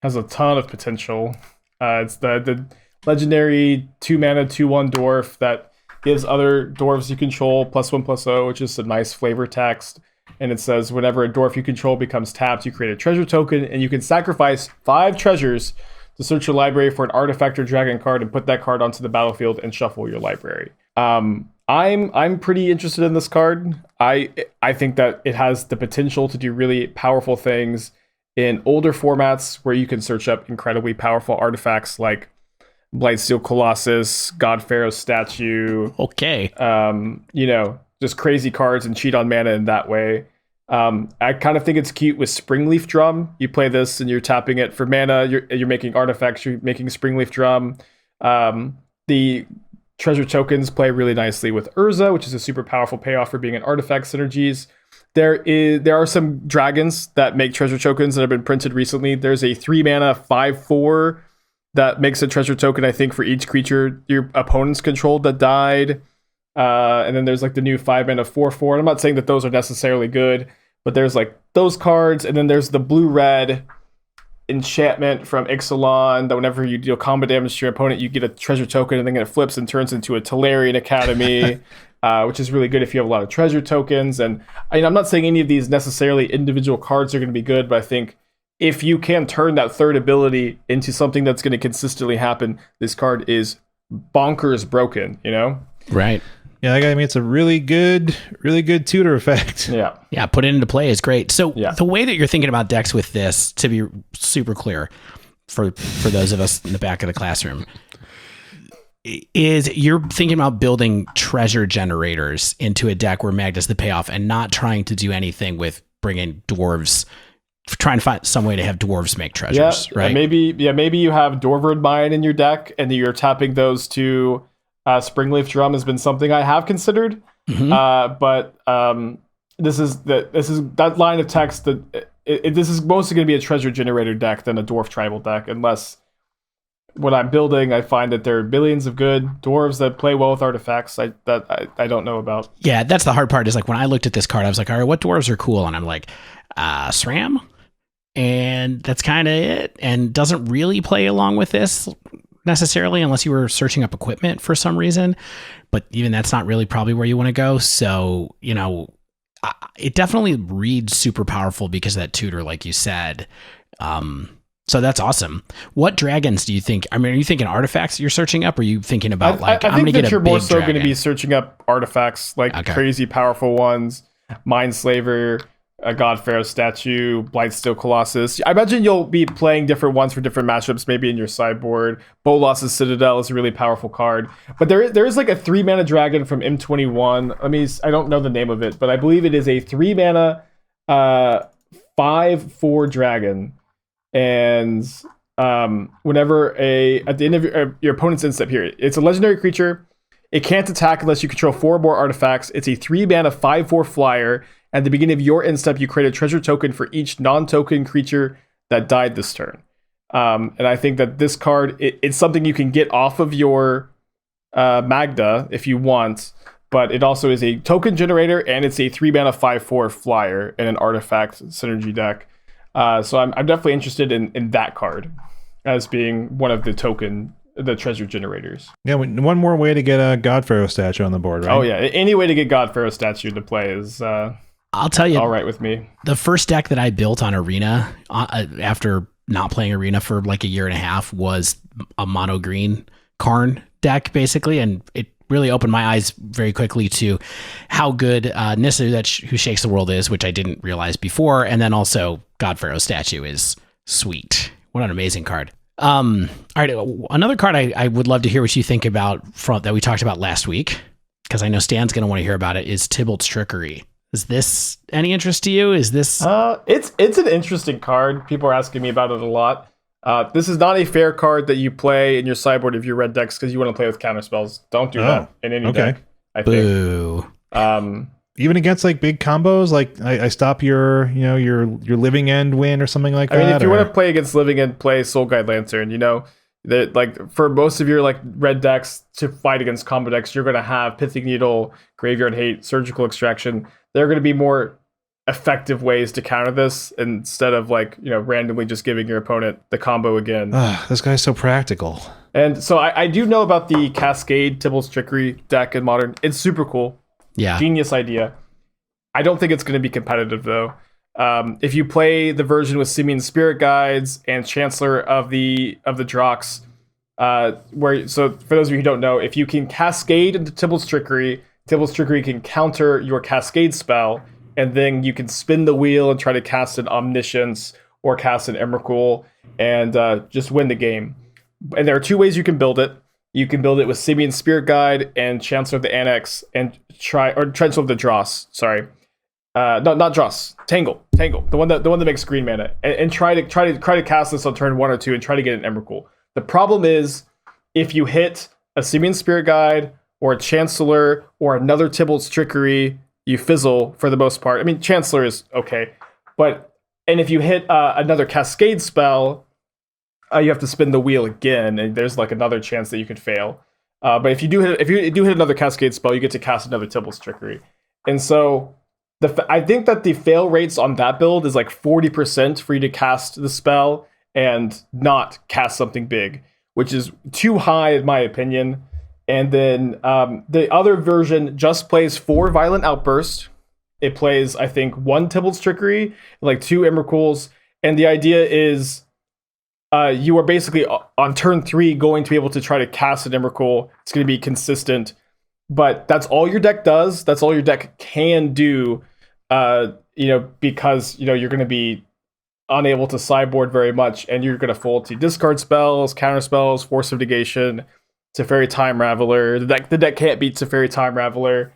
a ton of potential. It's the legendary 2-mana 2/1 dwarf that gives other dwarves you control +1/+0, which is a nice flavor text. And it says, whenever a dwarf you control becomes tapped, you create a treasure token, and you can sacrifice 5 treasures to search your library for an artifact or dragon card and put that card onto the battlefield and shuffle your library. I'm pretty interested in this card. I think that it has the potential to do really powerful things in older formats where you can search up incredibly powerful artifacts like Blightsteel Colossus, God Pharaoh's statue. Okay. Just crazy cards and cheat on mana in that way. I kind of think it's cute with Springleaf Drum. You play this and you're tapping it for mana. You're making artifacts. You're making Springleaf Drum. The treasure tokens play really nicely with Urza, which is a super powerful payoff for being an artifact synergies. There are some dragons that make treasure tokens that have been printed recently. There's a 3-mana 5/4 that makes a treasure token, I think, for each creature your opponents controlled that died. And then there's like the new 5-mana 4/4. And I'm not saying that those are necessarily good, but there's like those cards. And then there's the blue-red enchantment from Ixalan that whenever you deal combat damage to your opponent, you get a treasure token, and then it flips and turns into a Tolarian Academy, which is really good if you have a lot of treasure tokens. And I'm not saying any of these necessarily individual cards are going to be good, but I think if you can turn that third ability into something that's going to consistently happen, this card is bonkers broken, Right. Yeah, I mean, it's a really good tutor effect. Yeah, put it into play is great. So Yeah. the way that you're thinking about decks with this, to be super clear for those of us in the back of the classroom, is you're thinking about building treasure generators into a deck where Magda's the payoff and not trying to do anything with bringing dwarves, trying to find some way to have dwarves make treasures, right? Maybe you have Dwarven Mine in your deck and you're tapping those to Springleaf Drum has been something I have considered, but this is that line of text that this is mostly going to be a treasure generator deck than a dwarf tribal deck, unless when I'm building, I find that there are billions of good dwarves that play well with artifacts I don't know about. Yeah, that's the hard part. Is like when I looked at this card, I was like, all right, what dwarves are cool? And I'm like, SRAM, and that's kind of it, and doesn't really play along with this necessarily unless you were searching up equipment for some reason, but even that's not really probably where you want to go. So it definitely reads super powerful because of that tutor, like you said. So that's awesome. What dragons do you think? I mean, are you thinking artifacts you're searching up, or are you thinking about I I'm think going to get a you're big more so dragon? going to be searching up artifacts like crazy powerful ones, Mindslaver, a God Pharaoh statue, Blightsteel Colossus. I imagine you'll be playing different ones for different matchups, maybe in your sideboard. Bolas's Citadel is a really powerfor card. But there is like a 3-mana dragon from M21. I don't know the name of it, but I believe it is a 3-mana 5/4 dragon. And whenever at the end of your opponent's end step here, it's a legendary creature. It can't attack unless you control 4 or more artifacts. It's a 3-mana 5/4 flyer. At the beginning of your end step, you create a treasure token for each non-token creature that died this turn. And I think that this card, it's something you can get off of your Magda if you want, but it also is a token generator, and it's a 3-mana 5/4 flyer in an artifact synergy deck. So I'm definitely interested in that card as being one of the treasure generators. Yeah, one more way to get a God Pharaoh statue on the board, right? Oh yeah, any way to get God Pharaoh statue to play is I'll tell you, all right with me. The first deck that I built on Arena after not playing Arena for like a year and a half was a mono green Karn deck, basically, and it really opened my eyes very quickly to how good Nissa who shakes the world is, which I didn't realize before, and then also God Pharaoh statue is sweet. What an amazing card. All right, another card I would love to hear what you think about that we talked about last week, because I know Stan's going to want to hear about it, is Tibalt's Trickery. Is this any interest to you? Is this? It's an interesting card. People are asking me about it a lot. This is not a fair card that you play in your sideboard of your red decks because you want to play with counterspells. Don't do that in any deck. I think. Boo. Even against like big combos, like I stop your living end win or something like that. I mean, if you want to play against living end, play Soul Guide Lantern. That like for most of your like red decks to fight against combo decks, you're going to have Pithing Needle, Graveyard Hate, Surgical Extraction. There are going to be more effective ways to counter this instead of like randomly just giving your opponent the combo again. This guy's so practical. And so I do know about the Cascade Tibalt's Trickery deck in Modern. It's super cool. Yeah. Genius idea. I don't think it's going to be competitive though. If you play the version with Simian Spirit Guides and Chancellor of the Drox, so for those of you who don't know, if you can Cascade into Tibalt's Trickery can counter your Cascade spell, and then you can spin the wheel and try to cast an Omniscience or cast an Emrakul and just win the game. And there are two ways you can build it. You can build it with Simian Spirit Guide and Chancellor of the Annex and Chancellor of the Dross. Sorry, no, not Dross. Tangle, the one that makes green mana, and try to cast this on turn 1 or 2 and try to get an Emrakul. The problem is if you hit a Simian Spirit Guide or a Chancellor or another Tibalt's Trickery, you fizzle for the most part. I mean, Chancellor is okay, and if you hit another Cascade spell, you have to spin the wheel again, and there's like another chance that you could fail. But if you do hit another Cascade spell, you get to cast another Tibalt's Trickery. And so I think that the fail rates on that build is like 40% for you to cast the spell and not cast something big, which is too high in my opinion. And then the other version just plays 4 Violent Outburst. It plays, I think, 1 Tibalt's Trickery, like 2 Emrakuls. And the idea is you are basically on turn 3 going to be able to try to cast an Emrakul. It's going to be consistent. But that's all your deck does. That's all your deck can do, because, you're going to be unable to sideboard very much. And you're going to fold to discard spells, counter spells, Force of Negation, Teferi Time Raveler. The deck can't beat Teferi Time Raveler.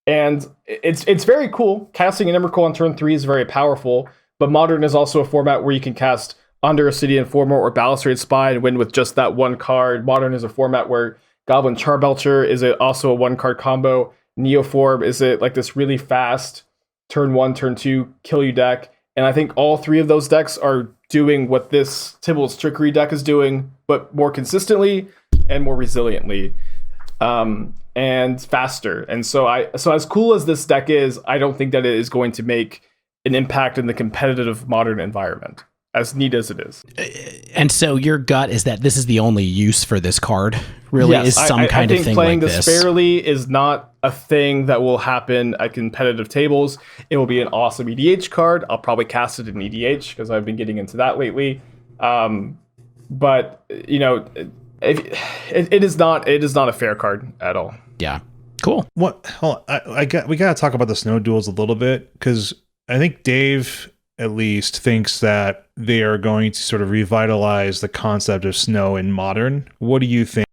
And it's very cool. Casting an Emrakul on turn 3 is very powerful. But Modern is also a format where you can cast Under Obsidian Informer or Balustrade Spy and win with just that one card. Modern is a format where Goblin Charbelcher is also a 1-card combo. Neoform is like this really fast turn 1, turn 2 kill you deck. And I think all 3 of those decks are doing what this Tibalt's Trickery deck is doing, but more consistently and more resiliently, and faster. And so as cool as this deck is, I don't think that it is going to make an impact in the competitive Modern environment, as neat as it is. And so your gut is that this is the only use for this card, really? Yes, is some kind of thing playing like this this fairly is not a thing that will happen at competitive tables. It will be an awesome EDH card. I'll probably cast it in EDH because I've been getting into that lately. But it is not a fair card at all. Yeah, cool. What? Hold on. We got to talk about the snow duels a little bit, because I think Dave at least thinks that they are going to sort of revitalize the concept of snow in Modern. What do you think?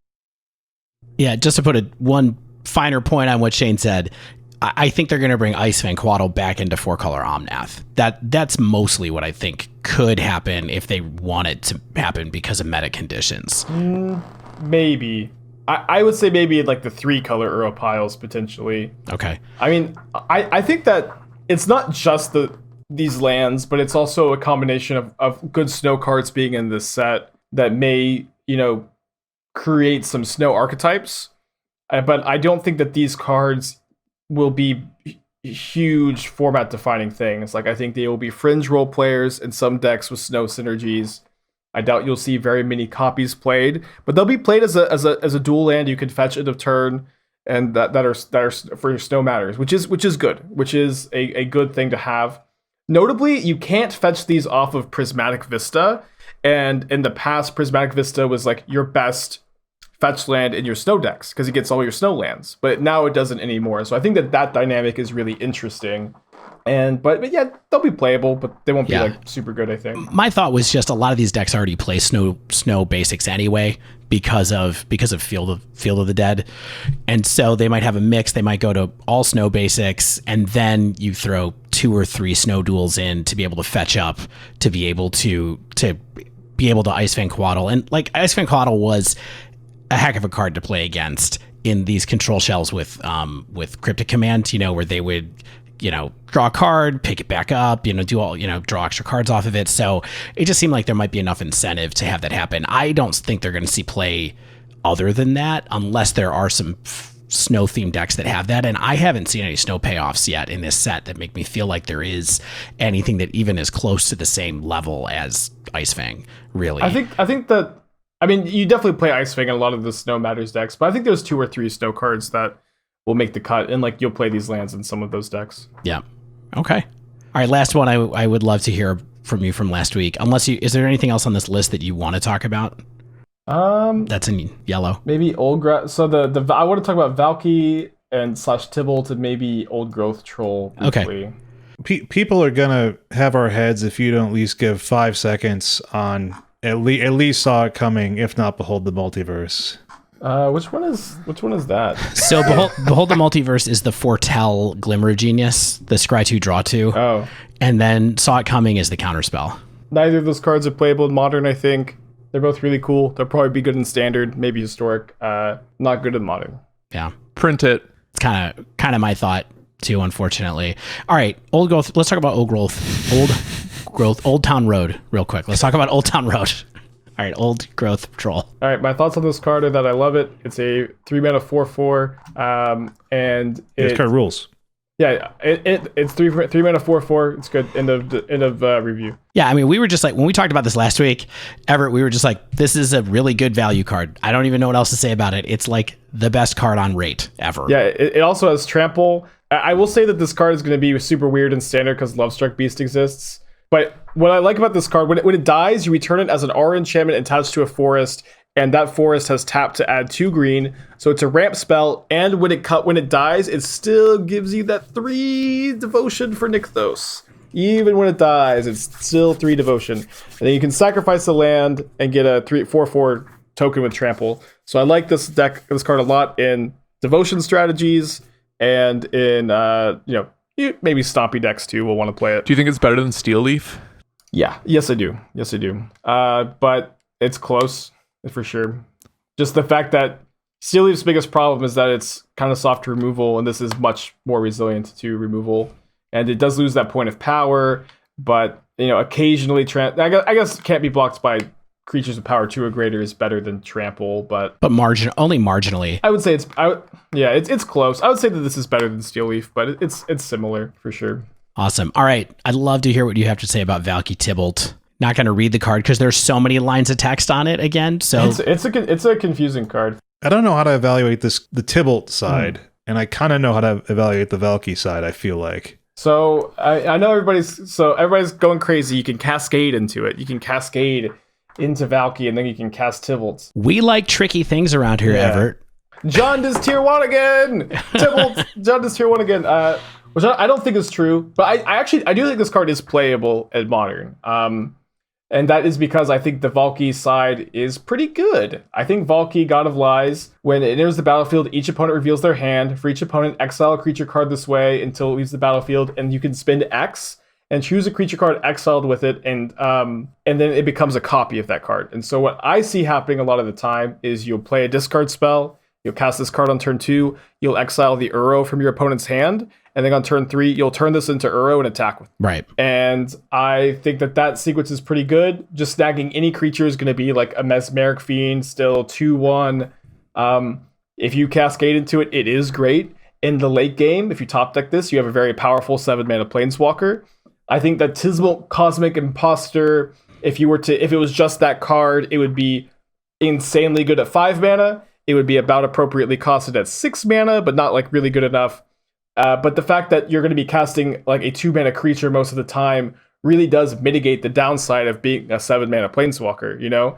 Yeah, just to put one finer point on what Shane said, I think they're going to bring Ice Van Quaddle back into 4-color Omnath. That's mostly what I think could happen if they want it to happen because of meta conditions. Maybe. I would say maybe like the 3-color Uro piles potentially. Okay. I mean, I think that it's not just these lands, but it's also a combination of good snow cards being in this set that may, create some snow archetypes. But I don't think that these cards will be huge format defining things. Like, I think they will be fringe role players in some decks with snow synergies. I doubt you'll see very many copies played, but they'll be played as a dual land you can fetch end of turn, and that are for snow matters, which is good, which is a good thing to have. Notably, you can't fetch these off of Prismatic Vista, and in the past, Prismatic Vista was like your best fetch land in your snow decks because it gets all your snow lands, but now it doesn't anymore. So I think that dynamic is really interesting, But yeah, they'll be playable, but they won't be like super good, I think. My thought was just a lot of these decks already play snow basics anyway because of Field of the Dead. And so they might have a mix. They might go to all snow basics, and then you throw 2 or 3 snow duels in to be able to fetch up, to be able to Ice Fang Quaddle. And like Ice Fang Quaddle was a heck of a card to play against in these control shells with Cryptic Command, where they would, draw a card, pick it back up, do all, draw extra cards off of it. So it just seemed like there might be enough incentive to have that happen. I don't think they're going to see play other than that, unless there are some snow themed decks that have that. And I haven't seen any snow payoffs yet in this set that make me feel like there is anything that even is close to the same level as Ice Fang, really. I think that, you definitely play Ice Fang in a lot of the Snow Matters decks, but I think there's 2 or 3 snow cards that will make the cut, and like you'll play these lands in some of those decks. Yeah. Okay. All right. Last one. I would love to hear from you from last week. Is there anything else on this list that you want to talk about? That's in yellow. Maybe so I want to talk about Valki and /Tibalt and maybe Old Growth Troll briefly. Okay. People are gonna have our heads if you don't at least give 5 seconds on at least Saw It Coming, if not Behold the Multiverse. Which one is that? So Behold the Multiverse is the Foretell Glimmer Genius, the Scry 2 Draw 2. Oh. And then Saw It Coming is the counterspell. Neither of those cards are playable in Modern, I think. They're both really cool. They'll probably be good in Standard, maybe Historic. Not good in Modern. Yeah. Print it. It's kind of my thought too, unfortunately. All right, Old Growth. Let's talk about Old Growth, Old Town Road real quick. Let's talk about Old Town Road. All right, Old Growth Troll. All right, my thoughts on this card are that I love it. It's a 3-mana 4/4, and this card rules. Yeah, it's 3-mana 4/4. It's good. End of review. Yeah, we were just like, when we talked about this last week, Everett, we were just like, this is a really good value card. I don't even know what else to say about it. It's like the best card on rate ever. Yeah, it also has Trample. I will say that this card is going to be super weird in Standard because Lovestruck Beast exists. But what I like about this card, when it dies, you return it as an aura enchantment attached to a forest, and that forest has tapped to add 2 green. So it's a ramp spell, and when it dies, it still gives you that 3 devotion for Nykthos. Even when it dies, it's still 3 devotion. And then you can sacrifice the land and get a 4/4 token with Trample. So I like this card a lot in devotion strategies and in maybe stompy decks too will want to play it. Do you think it's better than Steel Leaf? Yeah. Yes, I do. But it's close for sure. Just the fact that Steel Leaf's biggest problem is that it's kind of soft to removal, and this is much more resilient to removal. And it does lose that point of power, but occasionally I guess can't be blocked by creatures with power 2 or greater is better than Trample, but only marginally. I would say it's close. I would say that this is better than Steel Leaf, but it's similar for sure. Awesome. All right, I'd love to hear what you have to say about Valki Tibalt. Not going to read the card because there's so many lines of text on it again. So it's a confusing card. I don't know how to evaluate the Tibalt side, and I kind of know how to evaluate the Valki side. I feel like. So I know everybody's going crazy. You can cascade into it. You can cascade into Valki, and then you can cast Tibalt. We like tricky things around here, Evert. John does tier 1 again. Tibalt. John does tier 1 again. Which I don't think is true, but I do think this card is playable at Modern. And that is because I think the Valki side is pretty good. I think Valki, God of Lies, when it enters the battlefield, each opponent reveals their hand. For each opponent, exile a creature card this way until it leaves the battlefield, and you can spend X and choose a creature card exiled with it, and then it becomes a copy of that card. And so what I see happening a lot of the time is you'll play a discard spell, you'll cast this card on turn 2, you'll exile the Uro from your opponent's hand, and then on turn 3, you'll turn this into Uro and attack with it. Right. And I think that sequence is pretty good. Just snagging any creature is going to be like a Mesmeric Fiend, still 2/1. If you cascade into it, it is great. In the late game, if you top deck this, you have a very powerful 7-mana Planeswalker. I think that Tibalt Cosmic Imposter, if it was just that card, it would be insanely good at 5 mana. It would be about appropriately costed at 6 mana, but not like really good enough. But the fact that you're going to be casting like a 2-mana creature most of the time really does mitigate the downside of being a 7-mana Planeswalker,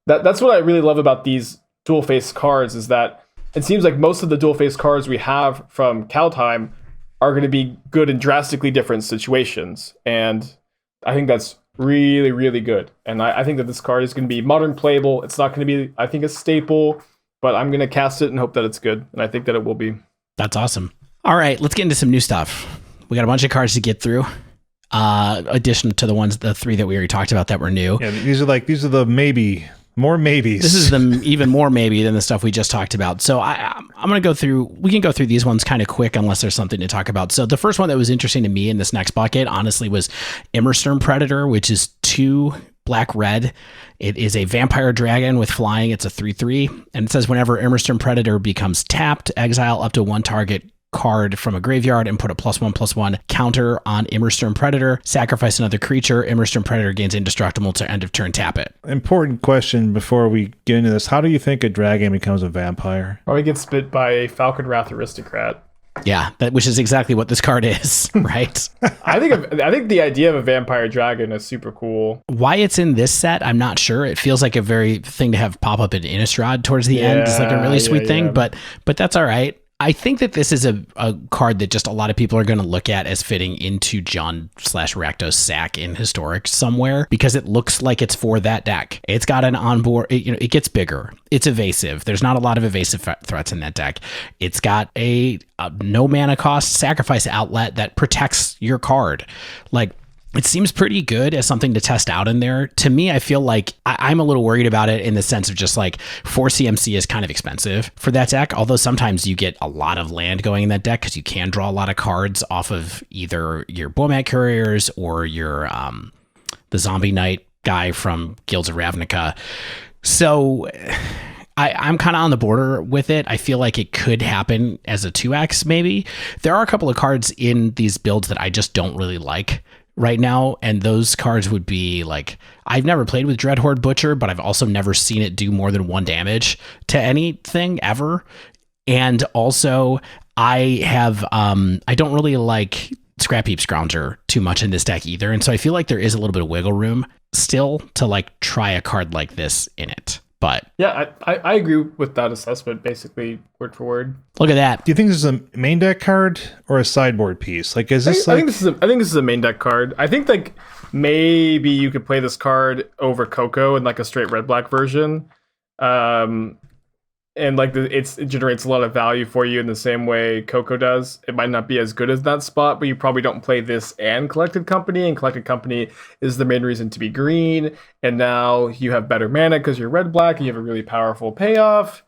That's what I really love about these dual-face cards, is that it seems like most of the dual-face cards we have from Kaldheim are going to be good in drastically different situations. And I think that's really, really good. And I think that this card is going to be modern playable. It's not going to be, I think, a staple, but I'm going to cast it and hope that it's good. And I think that it will be. That's awesome. All right, let's get into some new stuff. We got a bunch of cards to get through. Addition to the 3 that we already talked about that were new. Yeah, these are the more maybes. This is the even more maybe than the stuff we just talked about. So I'm going to go through, we can go through these ones kind of quick unless there's something to talk about. So the first one that was interesting to me in this next bucket, honestly, was Immersturm Predator, which is 2 black-red. It is a vampire dragon with flying. It's a 3/3. And it says whenever Immersturm Predator becomes tapped, exile up to 1 target card from a graveyard and put a +1/+1 counter on Immersturm Predator. Sacrifice another creature. Immersturm Predator gains indestructible to end of turn. Tap it. Important question before we get into this. How do you think a dragon becomes a vampire? Or he gets bit by a Falcon Wrath Aristocrat. Yeah, which is exactly what this card is, right? I think the idea of a vampire dragon is super cool. Why it's in this set, I'm not sure. It feels like a very thing to have pop up in Innistrad towards the end. It's like a really sweet thing, but that's all right. I think that this is a card that just a lot of people are going to look at as fitting into John/Rakdos sack in Historic somewhere because it looks like it's for that deck. It's got an onboard, it gets bigger. It's evasive. There's not a lot of evasive threats in that deck. It's got a no mana cost sacrifice outlet that protects your card. Like, it seems pretty good as something to test out in there. To me, I feel like I'm a little worried about it in the sense of just like 4 CMC is kind of expensive for that deck. Although sometimes you get a lot of land going in that deck because you can draw a lot of cards off of either your Bomat Couriers or your the Zombie Knight guy from Guilds of Ravnica. So I'm kind of on the border with it. I feel like it could happen as a 2X maybe. There are a couple of cards in these builds that I just don't really like right now, and those cards would be like, I've never played with Dreadhorde Butcher, but I've also never seen it do more than 1 damage to anything ever. And also I don't really like Scrap Heap Scrounger too much in this deck either, and so I feel like there is a little bit of wiggle room still to like try a card like this in it. But yeah, I agree with that assessment, basically word for word. Look at that. Do you think this is a main deck card or a sideboard piece? Like, is this? I think this is a main deck card. I think like maybe you could play this card over Coco in like a straight red-black version, and like it generates a lot of value for you in the same way Coco does. It might not be as good as that spot, but you probably don't play this and Collected Company, and Collected Company is the main reason to be green, and now you have better mana because you're red-black and you have a really powerful payoff.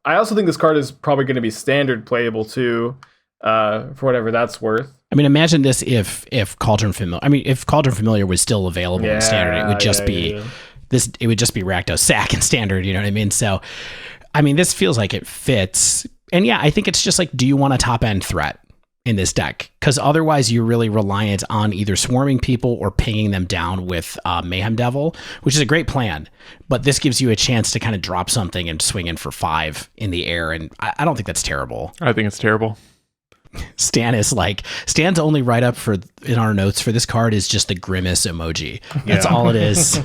I also think this card is probably going to be standard playable too, for whatever that's worth. I mean, imagine this if Cauldron Familiar was still available in standard, it would just be this. It would just be Rakdos sack in standard. You know what I mean? So, I mean, this feels like it fits. And yeah, I think it's just like, do you want a top end threat in this deck? Because otherwise, you're really reliant on either swarming people or pinging them down with Mayhem Devil, which is a great plan. But this gives you a chance to kind of drop something and swing in for 5 in the air, and I don't think that's terrible. I think it's terrible. Stan's only write up for in our notes for this card is just the grimace emoji. That's all it is.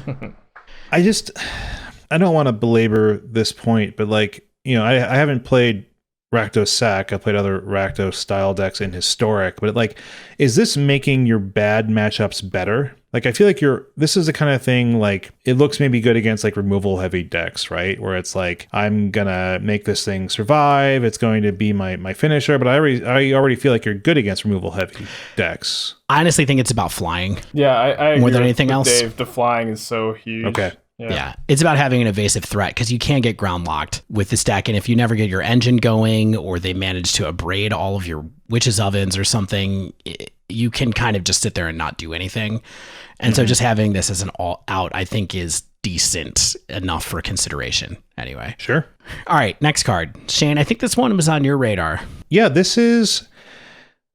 I don't want to belabor this point, but like, I haven't played Rakdos sack. I played other Rakdos style decks in Historic, but like, is this making your bad matchups better? Like, I feel like this is the kind of thing, like, it looks maybe good against like removal heavy decks, right? Where it's like, I'm gonna make this thing survive. It's going to be my finisher, but I already feel like you're good against removal heavy decks. I honestly think it's about flying. Yeah, I more than anything else. Dave, the flying is so huge. Okay. Yeah, it's about having an evasive threat because you can get ground locked with this deck, and if you never get your engine going or they manage to abrade all of your witches' ovens or something, you can kind of just sit there and not do anything. And so just having this as an all out, I think, is decent enough for consideration. Anyway. Sure. All right, next card. Shane, I think this one was on your radar. Yeah, this is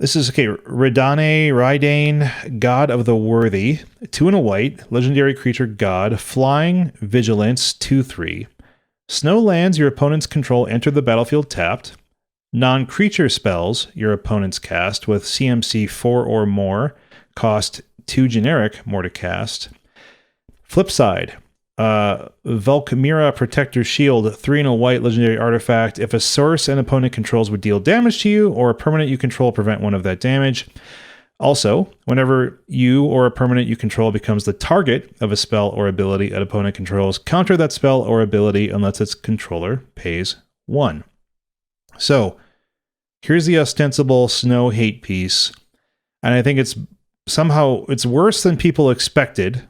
okay. Reidane, God of the Worthy, 2 and a white, legendary creature god, flying, vigilance, 2/3. Snow lands your opponent's control enter the battlefield tapped. Non-creature spells your opponent's cast with CMC 4 or more cost 2 generic more to cast. Flip side, Valkimira Protector Shield, 3 and a white legendary artifact. If a source an opponent controls would deal damage to you, or a permanent you control prevent one of that damage. Also, whenever you or a permanent you control becomes the target of a spell or ability an opponent controls, counter that spell or ability unless its controller pays 1. So, here's the ostensible snow hate piece. And I think it's worse than people expected,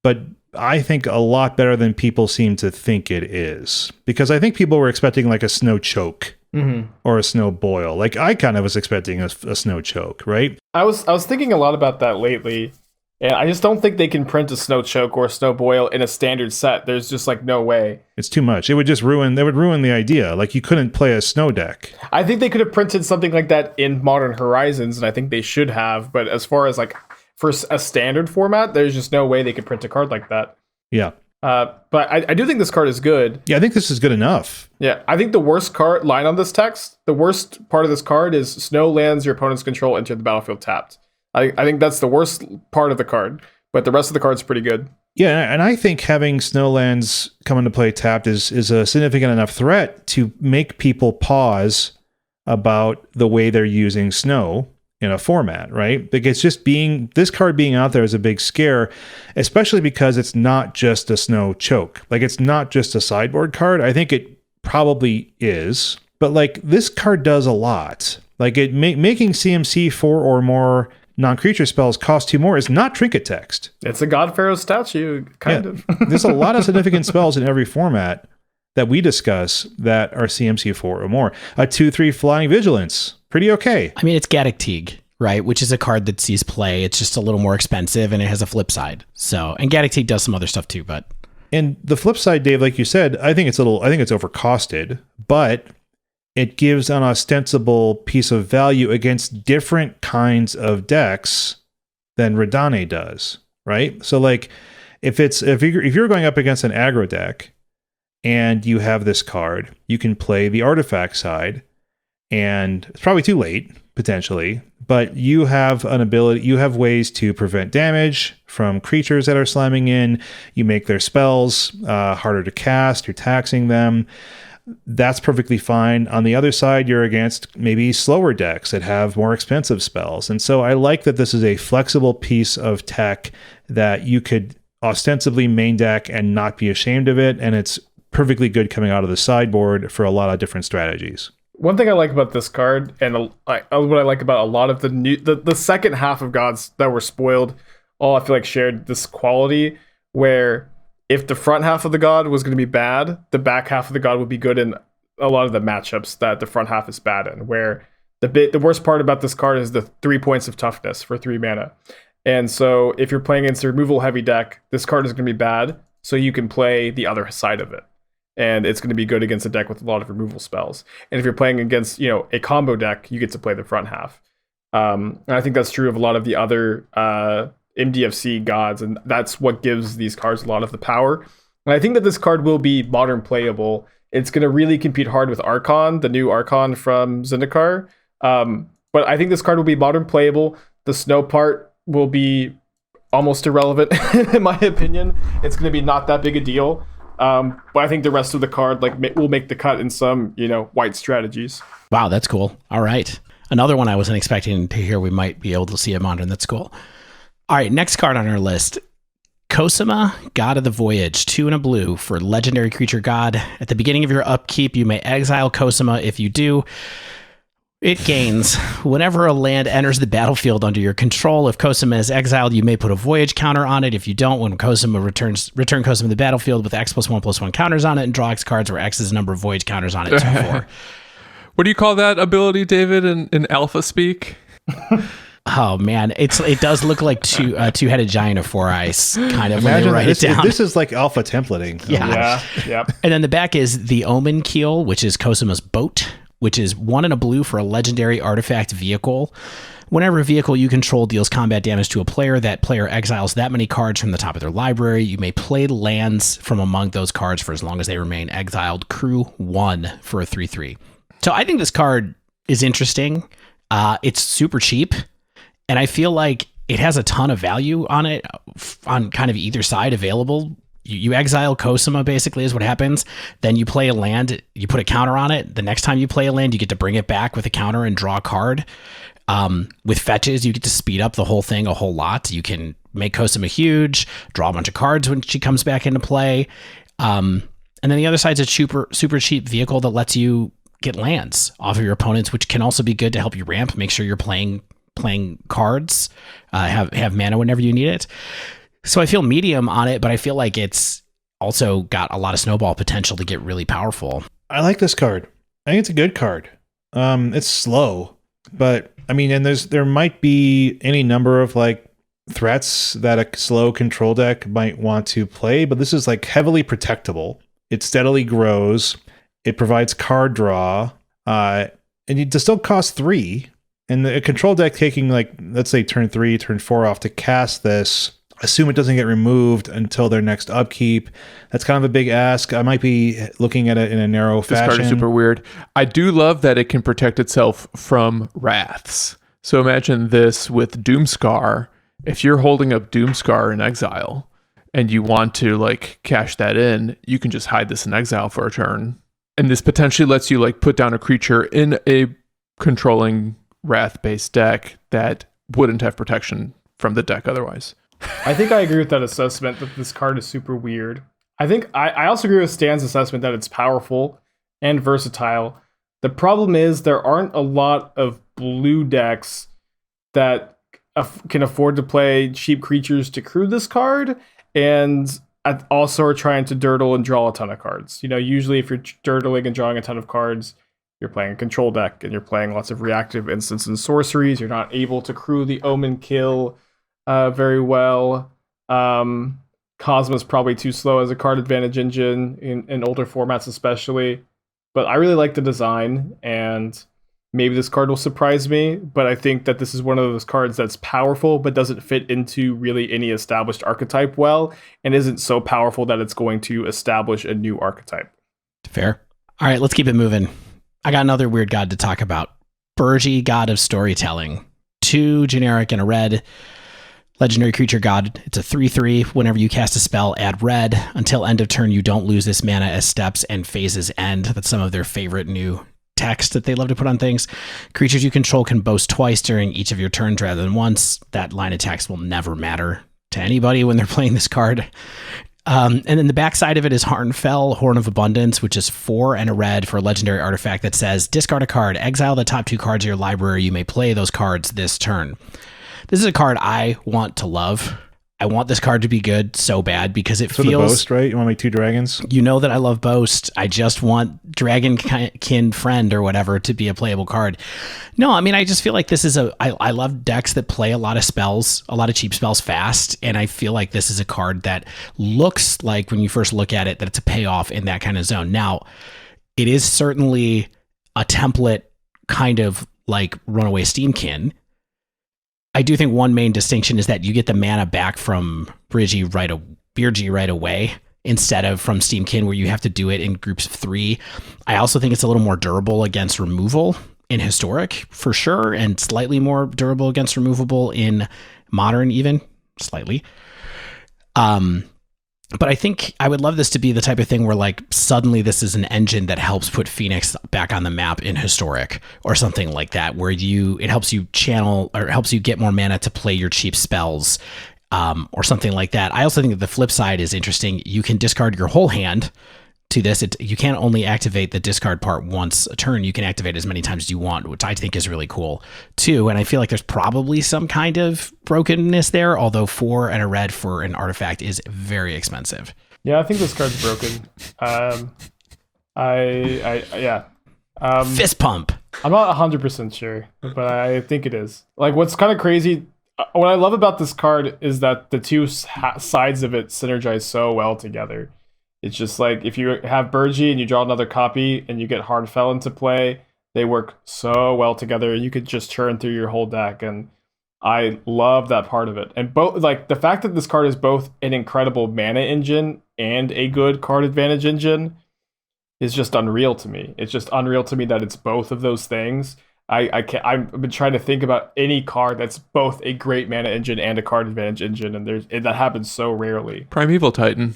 but I think a lot better than people seem to think it is. Because I think people were expecting like a snow choke. Mm-hmm. Or a snow boil. Like I kind of was expecting a snow choke, right? I was thinking a lot about that lately, and I just don't think they can print a snow choke or a snow boil in a standard set. There's just like no way. It's too much. It would just ruin the idea. Like you couldn't play a snow deck. I think they could have printed something like that in Modern Horizons, and I think they should have. But as far as like for a standard format, there's just no way they could print a card like that. Yeah. But I do think this card is good. Yeah, I think this is good enough. Yeah, I think the worst card line on this text, the worst part of this card is snow lands your opponent's control enter the battlefield tapped. I think that's the worst part of the card, but the rest of the card's pretty good. Yeah, and I think having snow lands come into play tapped is a significant enough threat to make people pause about the way they're using snow in a format, right? Like it's just this card being out there is a big scare, especially because it's not just a snow choke. Like it's not just a sideboard card. I think it probably is, but like this card does a lot. Like it making CMC 4 or more non-creature spells cost 2 more is not trinket text. It's a God Pharaoh statue, kind of. There's a lot of significant spells in every format that we discuss that are CMC 4 or more. A 2/3 Flying Vigilance. Pretty okay. I mean, it's Gaddock Teague, right? Which is a card that sees play. It's just a little more expensive, and it has a flip side. So, and Gaddock Teague does some other stuff too, but. And the flip side, Dave, like you said, I think it's overcosted, but it gives an ostensible piece of value against different kinds of decks than Reidane does, right? So, like, if you're going up against an aggro deck and you have this card, you can play the artifact side. And it's probably too late, potentially, but you have ways to prevent damage from creatures that are slamming in. You make their spells harder to cast, you're taxing them. That's perfectly fine. On the other side, you're against maybe slower decks that have more expensive spells. And so I like that this is a flexible piece of tech that you could ostensibly main deck and not be ashamed of it. And it's perfectly good coming out of the sideboard for a lot of different strategies. One thing I like about this card, and what I like about a lot of the second half of Gods that were spoiled, all I feel like shared this quality where if the front half of the God was going to be bad, the back half of the God would be good in a lot of the matchups that the front half is bad in. Where the worst part about this card is the 3 points of toughness for 3 mana. And so if you're playing against a removal heavy deck, this card is going to be bad, so you can play the other side of it. And it's going to be good against a deck with a lot of removal spells. And if you're playing against, a combo deck, you get to play the front half. And I think that's true of a lot of the other MDFC gods, and that's what gives these cards a lot of the power. And I think that this card will be modern playable. It's going to really compete hard with Archon, the new Archon from Zendikar. But I think this card will be modern playable. The snow part will be almost irrelevant, in my opinion. It's going to be not that big a deal. But I think the rest of the card will make the cut in some, white strategies. Wow, that's cool. All right. Another one I wasn't expecting to hear we might be able to see a modern. That's cool. All right, next card on our list. Cosima, God of the Voyage, 2 and a blue for legendary creature god. At the beginning of your upkeep, you may exile Cosima. If you do, it gains whenever a land enters the battlefield under your control. If Cosima is exiled, you may put a Voyage counter on it. If you don't, when Cosima return Cosima to the battlefield with X+1/+1 counters on it, and draw X cards where X is the number of Voyage counters on it. 2/4. What do you call that ability, David, in alpha speak? Oh man, it does look like two-headed giant of 4 eyes, kind of. Imagine when they write it down. This is like alpha templating. Yeah. And then the back is the Omen Keel, which is Cosima's boat, which is 1 and a blue for a legendary artifact vehicle. Whenever a vehicle you control deals combat damage to a player, that player exiles that many cards from the top of their library. You may play lands from among those cards for as long as they remain exiled. Crew 1 for a 3/3. So I think this card is interesting. It's super cheap. And I feel like it has a ton of value on it, on kind of either side available You exile Cosima, basically, is what happens. Then you play a land, you put a counter on it. The next time you play a land, you get to bring it back with a counter and draw a card. With fetches, you get to speed up the whole thing a whole lot. You can make Cosima huge, draw a bunch of cards when she comes back into play. And then the other side's a super cheap vehicle that lets you get lands off of your opponents, which can also be good to help you ramp, make sure you're playing cards, have mana whenever you need it. So I feel medium on it, but I feel like it's also got a lot of snowball potential to get really powerful. I like this card. I think it's a good card. It's slow, but I mean, and there might be any number of like threats that a slow control deck might want to play, but this is like heavily protectable. It steadily grows. It provides card draw, and it still costs 3. And a control deck taking like, let's say turn 3, turn 4 off to cast this, assume it doesn't get removed until their next upkeep. That's kind of a big ask. I might be looking at it in a narrow fashion. This card is super weird. I do love that it can protect itself from wraths. So imagine this with Doomskar. If you're holding up Doomskar in exile and you want to like cash that in, you can just hide this in exile for a turn. And this potentially lets you like put down a creature in a controlling wrath-based deck that wouldn't have protection from the deck otherwise. I think I agree with that assessment that this card is super weird. I think I also agree with Stan's assessment that it's powerful and versatile. The problem is there aren't a lot of blue decks that can afford to play cheap creatures to crew this card, and also are trying to dirtle and draw a ton of cards. You know, usually if you're dirtling and drawing a ton of cards, you're playing a control deck and you're playing lots of reactive instants and sorceries. You're not able to crew the Omen Kill very well. Cosmo's probably too slow as a card advantage engine in older formats especially. But I really like the design, and maybe this card will surprise me, but I think that this is one of those cards that's powerful but doesn't fit into really any established archetype well, and isn't so powerful that it's going to establish a new archetype. Fair. All right, let's keep it moving. I got another weird god to talk about. Birgi, God of Storytelling. 2 generic and a red. Legendary creature god. It's a 3/3. Whenever you cast a spell, add red. Until end of turn, you don't lose this mana as steps and phases end. That's some of their favorite new text that they love to put on things. Creatures you control can boast twice during each of your turns rather than once. That line of text will never matter to anybody when they're playing this card. And then the backside of it is Harnfell, Horn of Abundance, which is 4 and a red for a legendary artifact that says, discard a card, exile the top 2 cards of your library. You may play those cards this turn. This is a card I want to love. I want this card to be good so bad because it feels... the Boast, right? You want to make 2 dragons? You know that I love Boast. I just want Dragonkin Friend or whatever to be a playable card. No, I mean, I just feel like this is I love decks that play a lot of spells, a lot of cheap spells fast, and I feel like this is a card that looks like, when you first look at it, that it's a payoff in that kind of zone. Now, it is certainly a template kind of like Runaway Steamkin. I do think one main distinction is that you get the mana back from Birgi right away instead of from Steamkin, where you have to do it in groups of 3. I also think it's a little more durable against removal in Historic, for sure, and slightly more durable against removable in Modern, even slightly. But I think I would love this to be the type of thing where like suddenly this is an engine that helps put Phoenix back on the map in Historic or something like that, where it helps you channel or helps you get more mana to play your cheap spells, or something like that. I also think that the flip side is interesting. You can discard your whole hand to this. You can't only activate the discard part once a turn. You can activate as many times as you want, which I think is really cool too. And I feel like there's probably some kind of brokenness there, although 4 and a red for an artifact is very expensive. Yeah, I think this card's broken. Fist pump. I'm not 100% sure, but I think it is. Like, what's kind of crazy, what I love about this card is that the two sides of it synergize so well together. It's just like, if you have Birgi and you draw another copy and you get Harnfell into play, they work so well together. You could just churn through your whole deck, and I love that part of it. And both, like, the fact that this card is both an incredible mana engine and a good card advantage engine is just unreal to me. It's just unreal to me that it's both of those things. I can't. I've been trying to think about any card that's both a great mana engine and a card advantage engine, and that happens so rarely. Primeval Titan.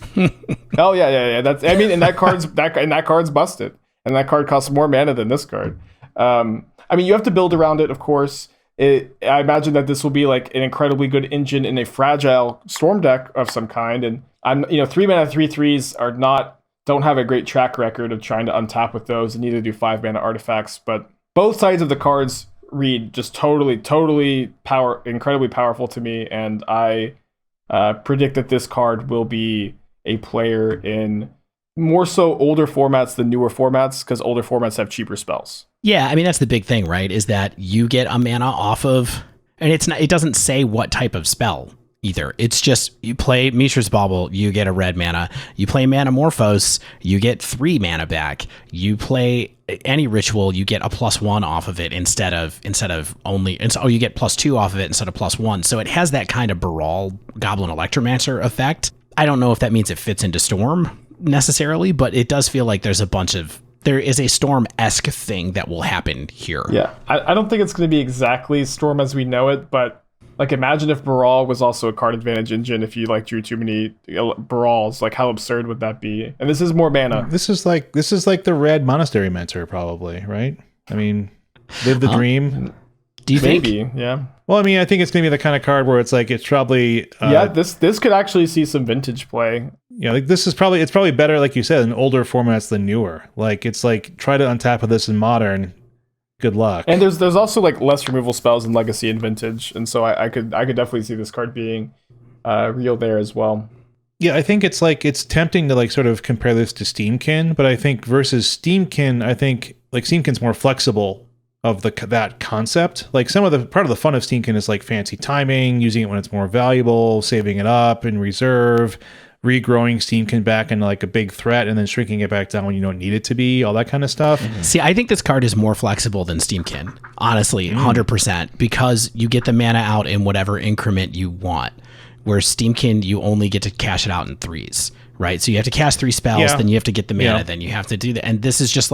Oh yeah. That's and that card's busted, and that card costs more mana than this card. You have to build around it, of course. I imagine that this will be like an incredibly good engine in a fragile storm deck of some kind, and 3 mana 3/3s don't have a great track record of trying to untap with those, and neither do 5 mana artifacts, but both sides of the cards read just totally incredibly powerful to me, and I predict that this card will be a player in more so older formats than newer formats, because older formats have cheaper spells. Yeah, I mean, that's the big thing, right? Is that you get a mana off of, and it doesn't say what type of spell either. It's just you play Mishra's Bauble, you get a red mana. You play Manamorphose, you get 3 mana back. You play any ritual, you get a +1 off of it instead of only, and so you get +2 off of it instead of +1. So it has that kind of Baral Goblin Electromancer effect. I don't know if that means it fits into Storm necessarily, but it does feel like there is a Storm-esque thing that will happen here. Yeah, I don't think it's going to be exactly Storm as we know it, but like imagine if Baral was also a card advantage engine. If you drew too many Barals, how absurd would that be? And this is more mana. This is like the red Monastery Mentor, probably, right? I mean, live the dream. Do you think? Maybe, yeah. Well, I mean, I think it's going to be the kind of card where it's probably this could actually see some vintage play. It's probably better, like you said, in older formats than newer. It's try to untap with this in modern. Good luck. And there's also less removal spells in Legacy and Vintage, and so I could definitely see this card being real there as well. Yeah, I think it's tempting to sort of compare this to Steamkin, but I think versus Steamkin, I think Steamkin's more flexible of that concept. Some of the part of the fun of Steamkin is fancy timing, using it when it's more valuable, saving it up in reserve, regrowing Steamkin back into a big threat, and then shrinking it back down when you don't need it to be, all that kind of stuff. Mm-hmm. See, I think this card is more flexible than Steamkin, honestly, 100%, because you get the mana out in whatever increment you want, where Steamkin, you only get to cash it out in 3s, right? So you have to cast 3 spells, then you have to get the mana, then you have to do that. And this is just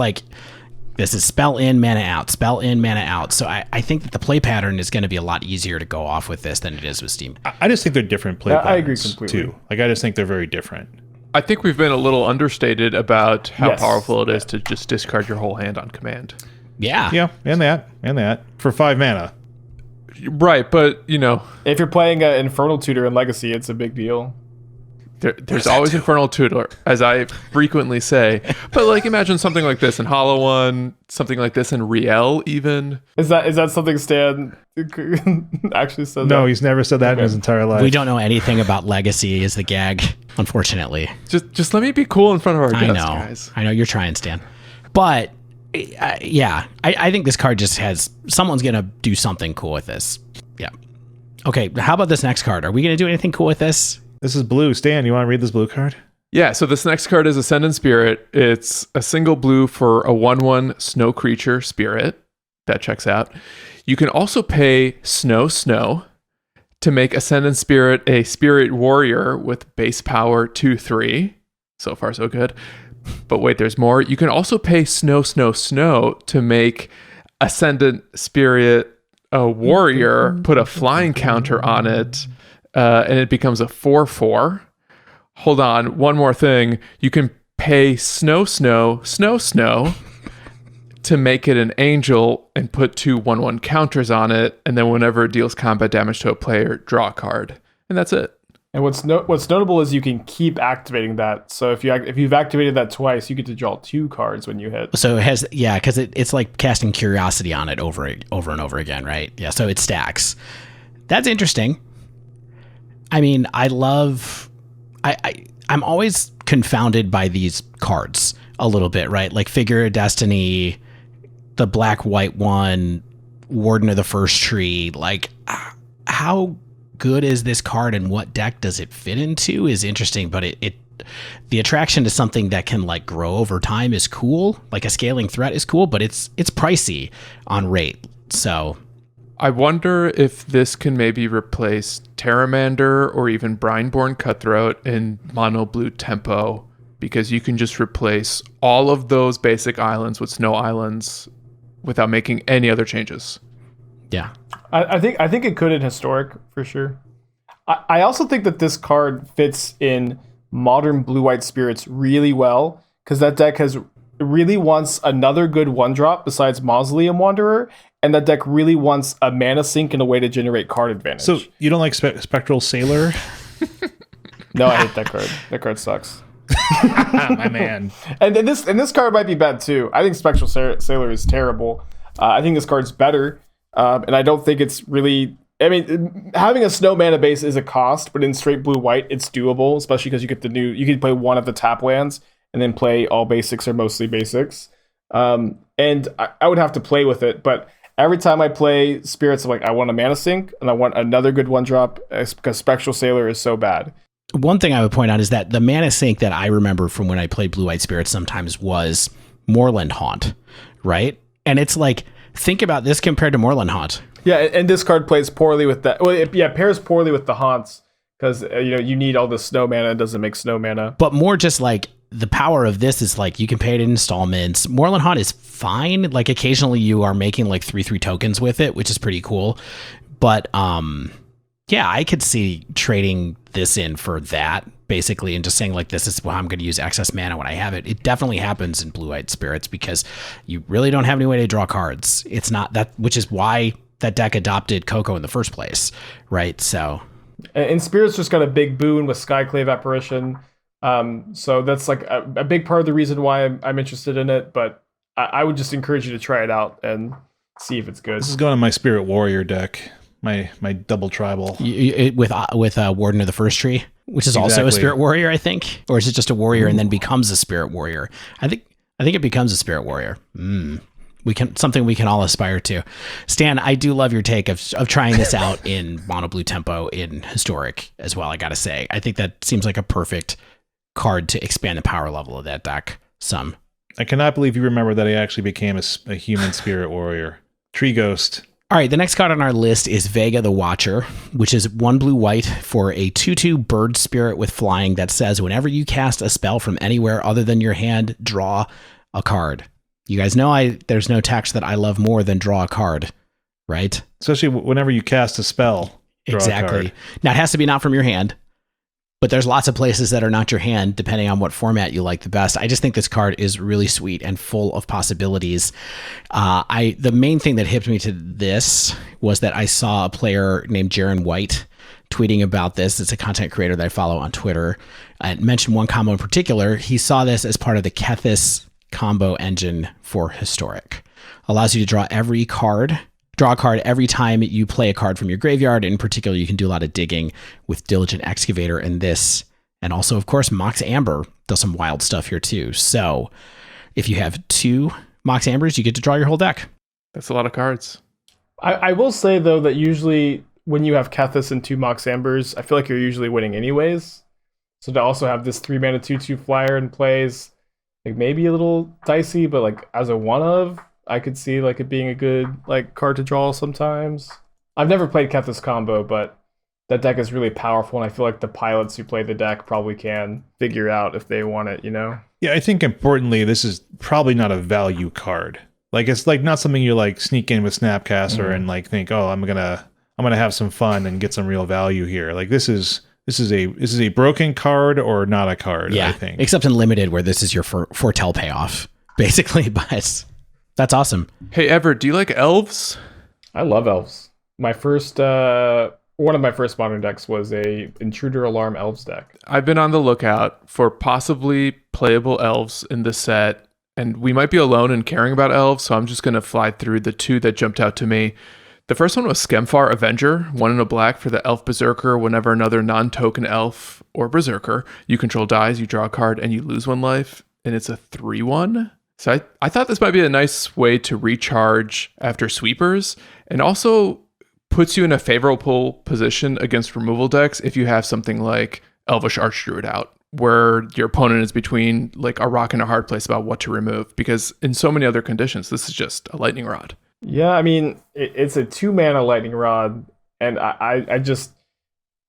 this is spell in, mana out, spell in, mana out. So I think that the play pattern is going to be a lot easier to go off with this than it is with Steam. I just think they're different play patterns. I agree completely. Too. I just think they're very different. I think we've been a little understated about how powerful it is to just discard your whole hand on command. Yeah. Yeah, and that. For 5 mana. Right, but, if you're playing Infernal Tutor in Legacy, it's a big deal. There's always Infernal Tutor, as I frequently say. But imagine something like this in Hollow One, something like this in Riel even. Is that something Stan actually said? No, he's never said that in his entire life. We don't know anything about Legacy is the gag, unfortunately. Just let me be cool in front of our guests, guys. I know you're trying, Stan. But I think this card just has, someone's going to do something cool with this. Yeah. Okay, how about this next card? Are we going to do anything cool with this? This is blue. Stan, you want to read this blue card? Yeah, so this next card is Ascendant Spirit. It's a single blue for a 1/1 snow creature spirit. That checks out. You can also pay snow to make Ascendant Spirit a spirit warrior with base power 2/3. So far, so good. But wait, there's more. You can also pay snow to make Ascendant Spirit a warrior, put a flying counter on it, and it becomes a 4/4. Hold on, one more thing. You can pay snow to make it an angel and put 2 1/1 counters on it, and then whenever it deals combat damage to a player, draw a card. And that's it. And what's notable is you can keep activating that. So if you've activated that twice, you get to draw 2 cards when you hit. So it has, because it's like casting Curiosity on it over and over again, right? Yeah, so it stacks. That's interesting. I mean, I'm always confounded by these cards a little bit, right? Like Figure of Destiny, the black-white one, Warden of the First Tree. How good is this card and what deck does it fit into is interesting, but the attraction to something that can grow over time is cool. Like a scaling threat is cool, but it's pricey on rate. So I wonder if this can maybe replace Terramander or even Brineborn Cutthroat in mono blue tempo, because you can just replace all of those basic islands with snow islands without making any other changes. Yeah. I think it could in Historic for sure. I also think that this card fits in modern blue-white spirits really well, because that deck really wants another good 1-drop besides Mausoleum Wanderer, and that deck really wants a mana sink and a way to generate card advantage. So you don't like Spectral Sailor? No, I hate that card. That card sucks. My man. And this card might be bad too. I think Spectral Sailor is terrible. I think this card's better, and I don't think it's really. I mean, having a snow mana base is a cost, but in straight blue-white, it's doable, especially because you get you can play one of the tap lands and then play all basics or mostly basics. And I would have to play with it, but every time I play Spirits, I'm like, I want a mana sink and I want another good 1-drop because Spectral Sailor is so bad. One thing I would point out is that the mana sink that I remember from when I played Blue-White Spirits sometimes was Moorland Haunt, right? And it's like, think about this compared to Moorland Haunt. Yeah, and this card plays poorly with that. Well, it pairs poorly with the Haunts because you need all the snow mana. It doesn't make snow mana. But more just like the power of this is like you can pay it in installments. Moorland Haunt is fine. Like occasionally you are making like 3/3 tokens with it, which is pretty cool. But yeah, I could see trading this in for that basically and just saying like this is how I'm going to use excess mana when I have it. It definitely happens in Blue-White Spirits because you really don't have any way to draw cards. It's not that, which is why that deck adopted Coco in the first place, right? So, and Spirits just got a big boon with Skyclave Apparition. So that's like a big part of the reason why I'm interested in it. But I would just encourage you to try it out and see if it's good. This is going to my Spirit Warrior deck, my double tribal with Warden of the First Tree, which is also a Spirit Warrior, I think, or is it just a warrior and then becomes a Spirit Warrior? I think it becomes a Spirit Warrior. Something we can all aspire to. Stan, I do love your take of trying this out in mono blue tempo in Historic as well. I gotta say, I think that seems like a perfect card to expand the power level of that deck some. I cannot believe you remember that I actually became a human Spirit Warrior. Tree Ghost. All right, the next card on our list is Vega the Watcher, which is 1 blue-white for a 2/2 bird spirit with flying that says whenever you cast a spell from anywhere other than your hand, draw a card. You guys know there's no text that I love more than draw a card, right? Especially whenever you cast a spell. Exactly. Now, it has to be not from your hand, but there's lots of places that are not your hand, depending on what format you like the best. I just think this card is really sweet and full of possibilities. The main thing that hipped me to this was that I saw a player named Jaron White tweeting about this. It's a content creator that I follow on Twitter. I mentioned one combo in particular. He saw this as part of the Kethis combo engine for Historic. Allows you to draw a card every time you play a card from your graveyard. In particular, you can do a lot of digging with Diligent Excavator and this. And also, of course, Mox Amber does some wild stuff here too. So if you have 2 Mox Ambers, you get to draw your whole deck. That's a lot of cards. I will say, though, that usually when you have Kethis and 2 Mox Ambers, I feel like you're usually winning anyways. So to also have this 3 mana 2/2 flyer in plays, like maybe a little dicey, but like as a one of, I could see like it being a good like card to draw sometimes. I've never played Kethis combo, but that deck is really powerful, and I feel like the pilots who play the deck probably can figure out if they want it, Yeah, I think importantly, this is probably not a value card. Like it's like not something you like sneak in with Snapcaster and like think, oh, I'm gonna have some fun and get some real value here. Like this is a broken card or not a card, yeah, I think. Except in Limited, where this is your foretell payoff, basically. But that's awesome. Hey, Evert, do you like elves? I love elves. My first, one of my first modern decks was a Intruder Alarm Elves deck. I've been on the lookout for possibly playable elves in this set, and we might be alone in caring about elves, so I'm just going to fly through the 2 that jumped out to me. The first one was Skemfar Avenger, 1 in a black for the Elf Berserker. Whenever another non-token elf or Berserker you control dies, you draw a card and you lose 1 life, and it's a 3/1. So I thought this might be a nice way to recharge after sweepers, and also puts you in a favorable position against removal decks if you have something like Elvish Archdruid out, where your opponent is between like a rock and a hard place about what to remove, because in so many other conditions, this is just a lightning rod. Yeah, I mean, it's a 2 mana lightning rod, and I just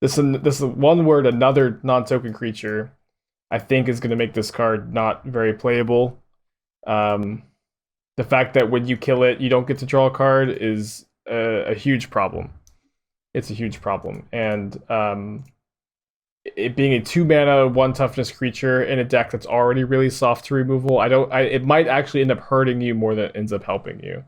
this one word, another non-token creature, I think is going to make this card not very playable. the fact that when you kill it, you don't get to draw a card is a huge problem. It's a huge problem. And it being a 2 mana, 1 toughness creature in a deck that's already really soft to removal, it might actually end up hurting you more than it ends up helping you.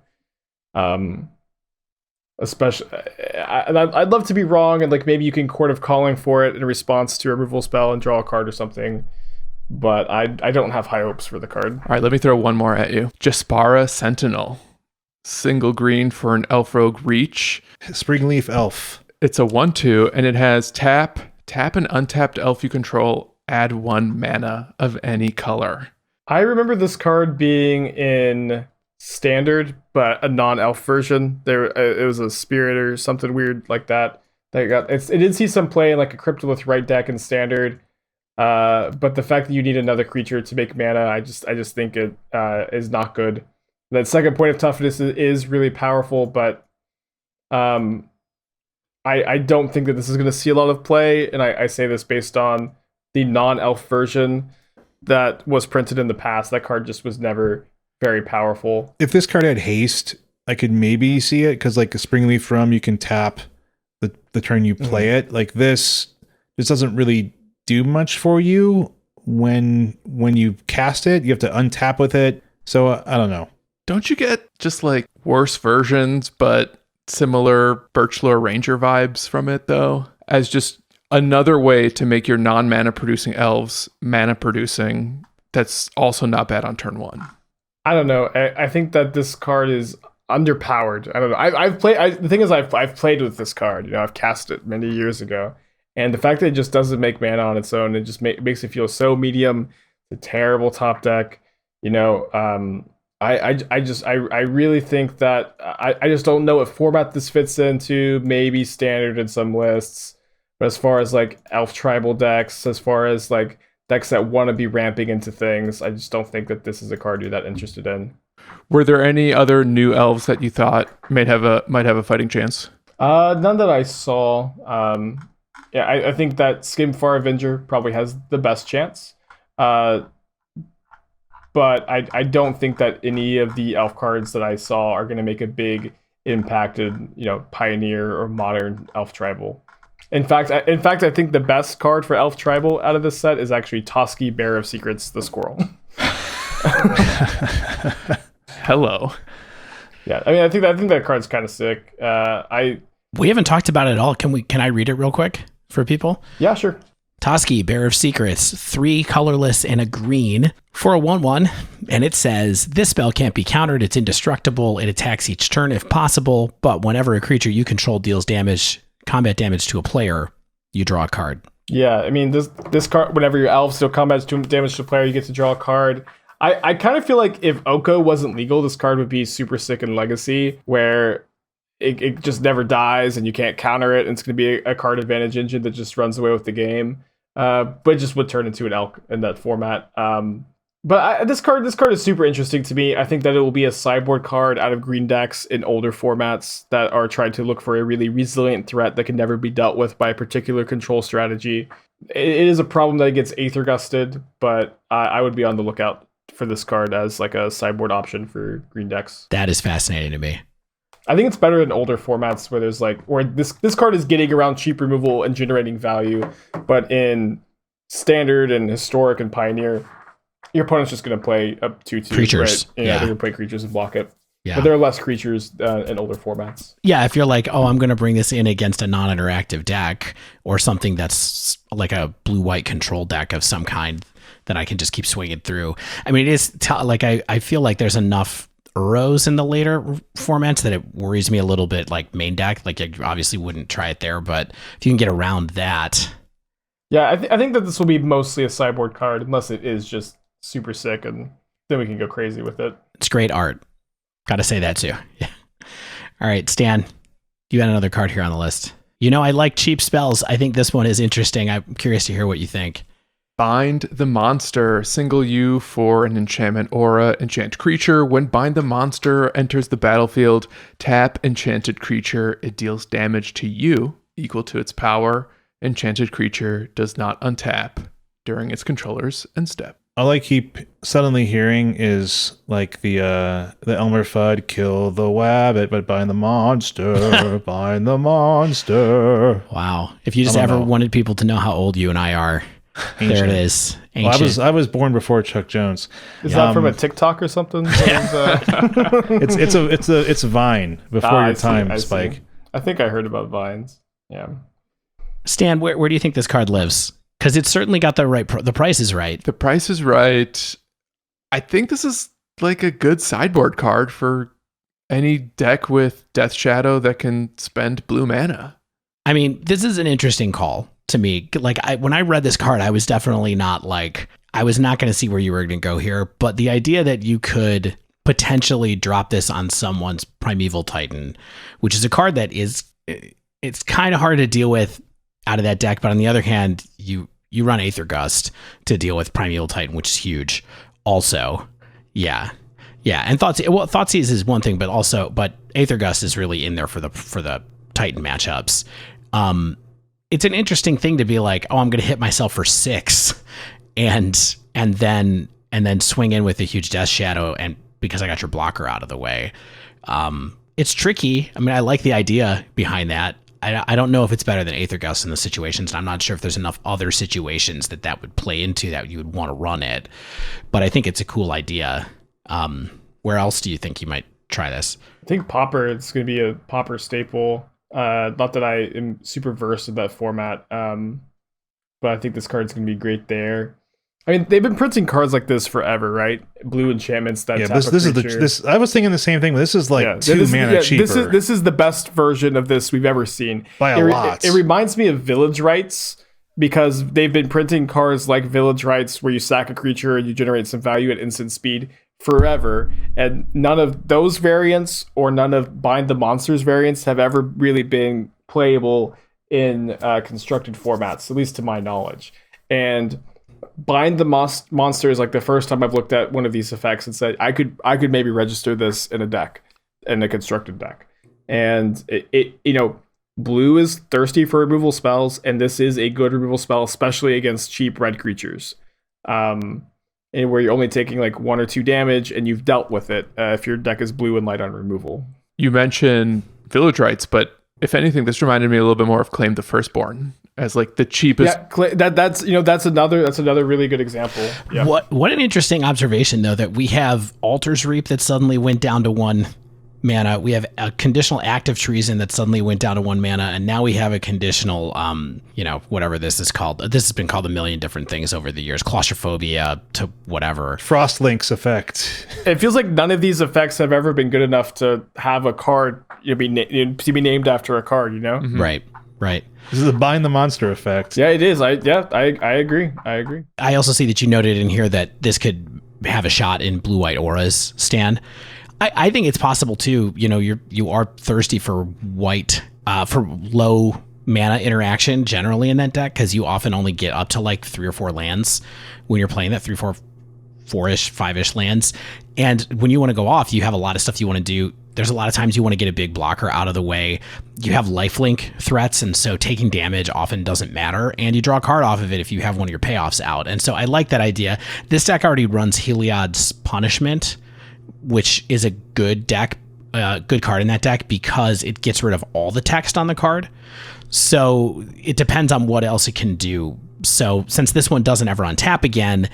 Especially, I'd love to be wrong, and like maybe you can Court of Calling for it in response to a removal spell and draw a card or something. But I don't have high hopes for the card. All right, let me throw one more at you. Jaspera Sentinel. Single green for an elf rogue reach. Springleaf Elf. It's a 1/2, and it has tap an untapped elf you control, add 1 mana of any color. I remember this card being in Standard, but a non-elf version. It was a Spirit or something weird like that. It did see some play in like a Cryptolith right deck in Standard. But the fact that you need another creature to make mana, I just think it is not good. That second point of toughness is really powerful, but I don't think that this is going to see a lot of play, and I say this based on the non-elf version that was printed in the past. That card just was never very powerful. If this card had haste, I could maybe see it, because like a Springleaf Rum, you can tap the turn you play it. Like this doesn't really do much for you when you cast it. You have to untap with it. So I don't know. Don't you get just like worse versions, but similar Birchlore Ranger vibes from it though? As just another way to make your non-mana producing elves mana producing. That's also not bad on turn 1. I don't know. I think that this card is underpowered. I don't know. The thing is, I've played with this card. I've cast it many years ago. And the fact that it just doesn't make mana on its own, it just makes it feel so medium. It's a terrible top deck. I really think that I just don't know what format this fits into. Maybe Standard in some lists, but as far as like elf tribal decks, as far as like decks that want to be ramping into things, I just don't think that this is a card you're that interested in. Were there any other new elves that you thought might have a fighting chance? None that I saw. Yeah, I think that Skemfar Avenger probably has the best chance. But I don't think that any of the elf cards that I saw are going to make a big impact in, Pioneer or Modern Elf Tribal. In fact, I think the best card for Elf Tribal out of this set is actually Toski, Bearer of Secrets, the Squirrel. Hello. Yeah, I mean, I think that card's kind of sick. We haven't talked about it at all. Can I read it real quick for people? Yeah, sure. Toski, Bearer of Secrets, 3 colorless and a green for a 1/1, and it says, this spell can't be countered, it's indestructible, it attacks each turn if possible, but whenever a creature you control deals combat damage to a player, you draw a card. Yeah, I mean, this card, whenever your elves deal combat damage to a player, you get to draw a card. I kind of feel like if Oko wasn't legal, this card would be super sick in Legacy, where it just never dies and you can't counter it, and it's going to be a card advantage engine that just runs away with the game. But it just would turn into an elk in that format. But this card is super interesting to me. I think that it will be a sideboard card out of green decks in older formats that are trying to look for a really resilient threat that can never be dealt with by a particular control strategy. It is a problem that it gets Aether Gusted, but I would be on the lookout for this card as like a sideboard option for green decks. That is fascinating to me. I think it's better in older formats where there's where this card is getting around cheap removal and generating value, but in Standard and Historic and Pioneer, your opponent's just going to play up 2/2 creatures. Right? They're going to play creatures and block it. Yeah. But there are less creatures in older formats. Yeah, if you're like, I'm going to bring this in against a non-interactive deck or something that's like a blue-white control deck of some kind, then I can just keep swinging through. I mean, it is I feel like there's enough Uros in the later formats that it worries me a little bit, like main deck. Like, you obviously wouldn't try it there, but if you can get around that. Yeah, I think that this will be mostly a sideboard card, unless it is just super sick, and then we can go crazy with it. It's great art. Got to say that too. Yeah. All right, Stan, you had another card here on the list. I like cheap spells. I think this one is interesting. I'm curious to hear what you think. Bind the Monster. Single U for an enchantment aura. Enchant creature. When Bind the Monster enters the battlefield, tap enchanted creature. It deals damage to you equal to its power. Enchanted creature does not untap during its controller's end step. all I keep suddenly hearing is like the Elmer Fudd, kill the wabbit, but bind the monster, bind the monster. Wow. If you just ever wanted people to know how old you and I are, ancient. There it is. Well, I was born before Chuck Jones. Is that from a TikTok or something? It's Vine before your time, Spike. I think I heard about Vines. Yeah. Stan, where do you think this card lives? Because it's certainly got the right. The price is right. The price is right. I think this is like a good sideboard card for any deck with Death Shadow that can spend blue mana. I mean, this is an interesting call to me. Like when I read this card, I was definitely not like, I was not going to see where you were going to go here. But the idea that you could potentially drop this on someone's Primeval Titan, which is a card that it's kind of hard to deal with out of that deck. But on the other hand, you run Aether Gust to deal with Primeval Titan, which is huge. Also, yeah. And Thoughtseize is one thing, but Aether Gust is really in there for the Titan matchups. It's an interesting thing to be like, oh, I'm going to hit myself for 6 and then swing in with a huge Death Shadow, and because I got your blocker out of the way. It's tricky. I mean, I like the idea behind that. I don't know if it's better than Aether Gust in the situations, and I'm not sure if there's enough other situations that would play into that you would want to run it. But I think it's a cool idea. Where else do you think you might try this? I think Pauper, it's going to be a Pauper staple. Not that I am super versed in that format, but I think this card's going to be great there. I mean, they've been printing cards like this forever, right? Blue enchantments that tap this is this. I was thinking the same thing, but this is like 2 mana cheaper. This is the best version of this we've ever seen by a lot. It reminds me of Village Rites, because they've been printing cards like Village Rites where you sack a creature and you generate some value at instant speed forever, and none of those variants or none of Bind the Monsters variants have ever really been playable in constructed formats, at least to my knowledge. And Bind the Monster is like the first time I've looked at one of these effects and said I could maybe register this in a constructed deck. And it blue is thirsty for removal spells, and this is a good removal spell, especially against cheap red creatures. And where you're only taking like 1 or 2 damage, and you've dealt with it if your deck is blue and light on removal. You mentioned Village Rites, but if anything, this reminded me a little bit more of Claim the Firstborn as like the cheapest. Yeah, that's another really good example. Yeah. What an interesting observation, though, that we have Altar's Reap that suddenly went down to 1 mana. We have a conditional Active Treason that suddenly went down to 1 mana, and now we have a conditional, whatever this is called. This has been called a million different things over the years. Claustrophobia to whatever. Frostlink's effect. It feels like none of these effects have ever been good enough to have a card to be named after a card. Mm-hmm. Right. This is the Bind the Monster effect. Yeah, it is. I agree. I also see that you noted in here that this could have a shot in blue-white auras, Stan. I think it's possible too. You are thirsty for white, for low mana interaction generally in that deck, because you often only get up to like 3 or 4 lands when you're playing that 3, 4, 4-ish, 5-ish lands. And when you want to go off, you have a lot of stuff you want to do. There's a lot of times you want to get a big blocker out of the way. You have lifelink threats, and so taking damage often doesn't matter. And you draw a card off of it if you have one of your payoffs out. And so I like that idea. This deck already runs Heliod's Punishment, which is a good card in that deck because it gets rid of all the text on the card. So it depends on what else it can do. So since this one doesn't ever untap again,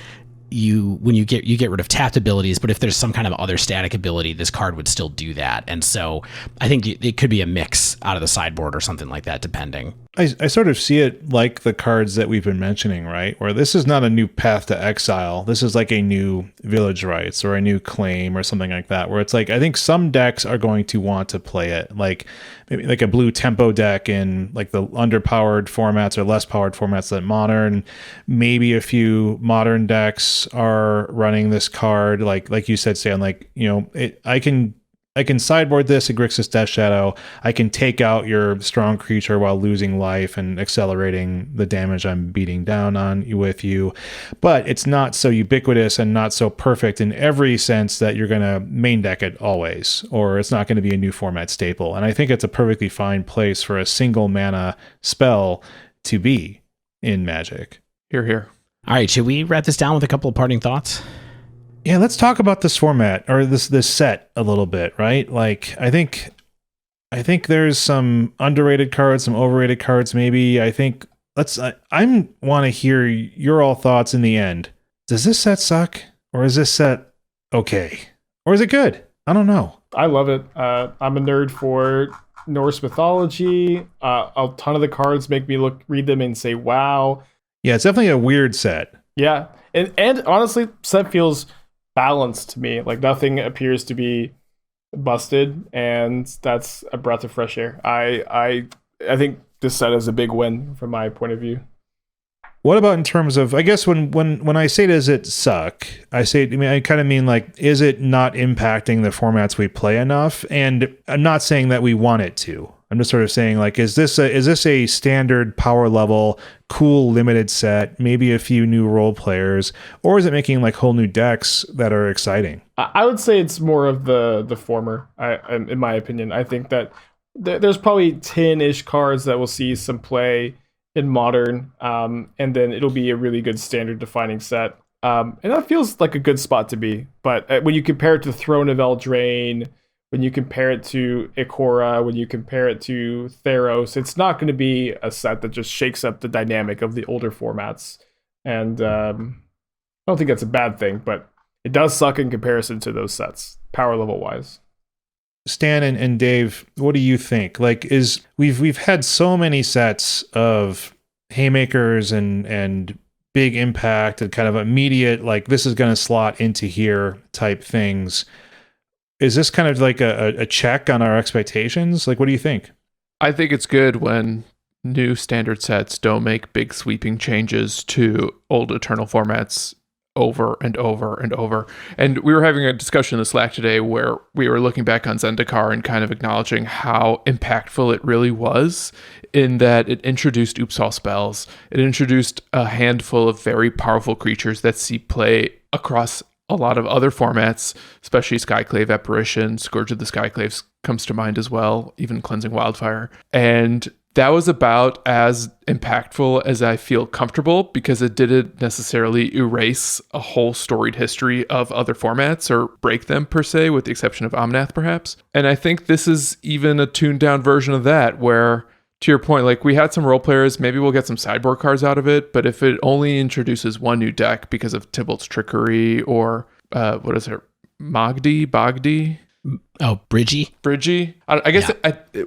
you get rid of tapped abilities, but if there's some kind of other static ability, this card would still do that. And so I think it could be a mix out of the sideboard or something like that, depending. I sort of see it like the cards that we've been mentioning, right? Where this is not a new Path to Exile. This is like a new Village Rites or a new Claim or something like that, where it's like, I think some decks are going to want to play it like maybe like a blue tempo deck in like the underpowered formats or less powered formats that Modern. Maybe a few Modern decks are running this card. Like you said, Stan, I can sideboard this at Grixis Death Shadow. I can take out your strong creature while losing life and accelerating the damage I'm beating down on you with you. But it's not so ubiquitous and not so perfect in every sense that you're going to main deck it always, or it's not going to be a new format staple. And I think it's a perfectly fine place for a single mana spell to be in Magic. Here. All right, should we wrap this down with a couple of parting thoughts? Yeah, let's talk about this format or this set a little bit, right? Like, I think there's some underrated cards, some overrated cards, maybe. I want to hear your all thoughts in the end. Does this set suck, or is this set okay, or is it good? I don't know. I love it. I'm a nerd for Norse mythology. A ton of the cards make me read them and say, "Wow." Yeah, it's definitely a weird set. Yeah, and honestly, set feels balanced to me. Like nothing appears to be busted, and that's a breath of fresh air. I think this set is a big win from my point of view. What about in terms of, I guess when I say does it suck, I kind of mean like, is it not impacting the formats we play enough? And I'm not saying that we want it to. I'm just sort of saying like, is this a standard power level, cool limited set, maybe a few new role players, or is it making like whole new decks that are exciting? I would say it's more of the former. In my opinion, I think that there's probably 10-ish cards that will see some play in modern, and then it'll be a really good standard defining set. And that feels like a good spot to be. But when you compare it to Throne of Eldraine, when you compare it to Ikora, when you compare it to Theros, it's not going to be a set that just shakes up the dynamic of the older formats. And I don't think that's a bad thing, but it does suck in comparison to those sets, power level wise. Stan and Dave, what do you think? Like, we've had so many sets of haymakers and big impact and kind of immediate, like this is going to slot into here type things. Is this kind of like a check on our expectations? Like, what do you think? I think it's good when new standard sets don't make big sweeping changes to old Eternal formats over and over and over. And we were having a discussion in the Slack today where we were looking back on Zendikar and kind of acknowledging how impactful it really was, in that it introduced Oops All spells. It introduced a handful of very powerful creatures that see play across a lot of other formats, especially Skyclave Apparition. Scourge of the Skyclaves comes to mind as well, even Cleansing Wildfire. And that was about as impactful as I feel comfortable, because it didn't necessarily erase a whole storied history of other formats or break them per se, with the exception of Omnath perhaps. And I think this is even a tuned down version of that, where, to your point, like we had some role players, maybe we'll get some sideboard cards out of it, but if it only introduces one new deck because of Tibalt's Trickery or what is it, Bogdi? Oh, Birgi. I guess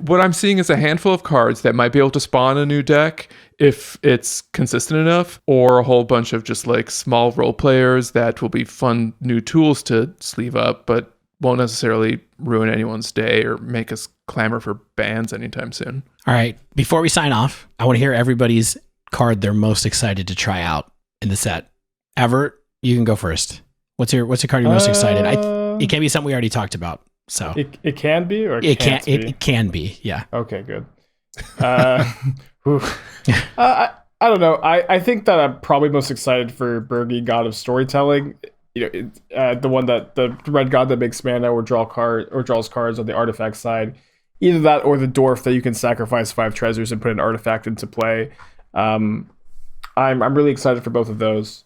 what I'm seeing is a handful of cards that might be able to spawn a new deck if it's consistent enough, or a whole bunch of just like small role players that will be fun new tools to sleeve up, but won't necessarily ruin anyone's day or make us clamor for bans anytime soon. All right. Before we sign off, I want to hear everybody's card they're most excited to try out in the set. Evert, you can go first. What's your card you're most excited? It can be something we already talked about. So it can be, or it can be. Yeah. Okay, good. I don't know. I think that I'm probably most excited for Birgi, God of Storytelling. You know, the one that the red god that makes mana or draws cards on the artifact side. Either that or the dwarf that you can sacrifice 5 treasures and put an artifact into play. I'm really excited for both of those.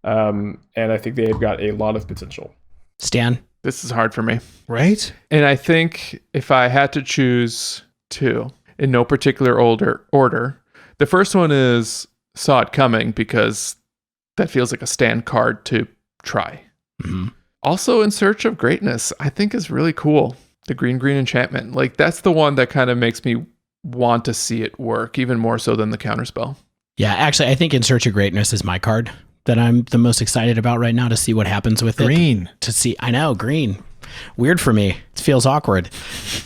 And I think they've got a lot of potential. Stan? This is hard for me. Right? And I think if I had to choose two, in no particular order, the first one is Saw It Coming, because that feels like a Stan card to try. Mm-hmm. Also, In Search of Greatness, I think is really cool. The green enchantment. Like, that's the one that kind of makes me want to see it work, even more so than the counterspell. Yeah, actually, I think In Search of Greatness is my card that I'm the most excited about right now, to see what happens with green. I know, green. Weird for me. It feels awkward.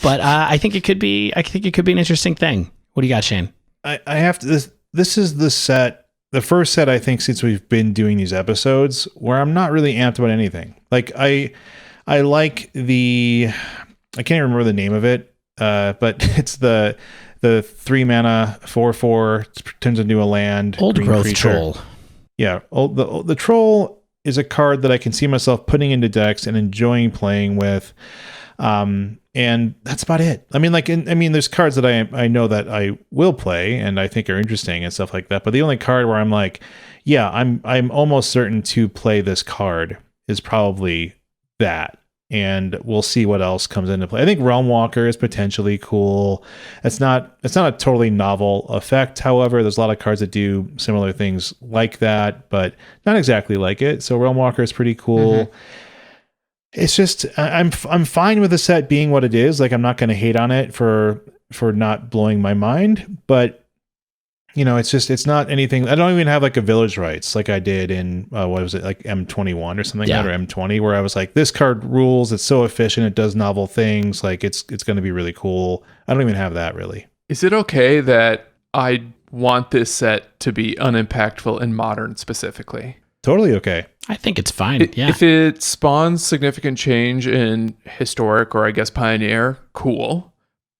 But I think it could be an interesting thing. What do you got, Shane? I have to, this is the first set, I think, since we've been doing these episodes where I'm not really amped about anything. Like I like I can't remember the name of it, but it's the 3 mana 4/4 turns into a land. Old growth creature. Troll. Yeah, the troll is a card that I can see myself putting into decks and enjoying playing with, and that's about it. I mean, there's cards that I know that I will play and I think are interesting and stuff like that. But the only card where I'm like, yeah, I'm almost certain to play this card is probably that. And we'll see what else comes into play. I think Realm Walker is potentially cool. It's not a totally novel effect. However, there's a lot of cards that do similar things like that, but not exactly like it. So Realm Walker is pretty cool. Mm-hmm. It's just I'm fine with the set being what it is. Like, I'm not going to hate on it for not blowing my mind, but it's not anything. I don't even have like a Village Rites like I did in what was it, like M21 or something like that, or M20, where I was like, this card rules. It's so efficient. It does novel things. Like, it's going to be really cool. I don't even have that really. Is it okay that I want this set to be unimpactful in Modern specifically? Totally okay. I think it's fine. Yeah. If it spawns significant change in Historic or I guess Pioneer, cool.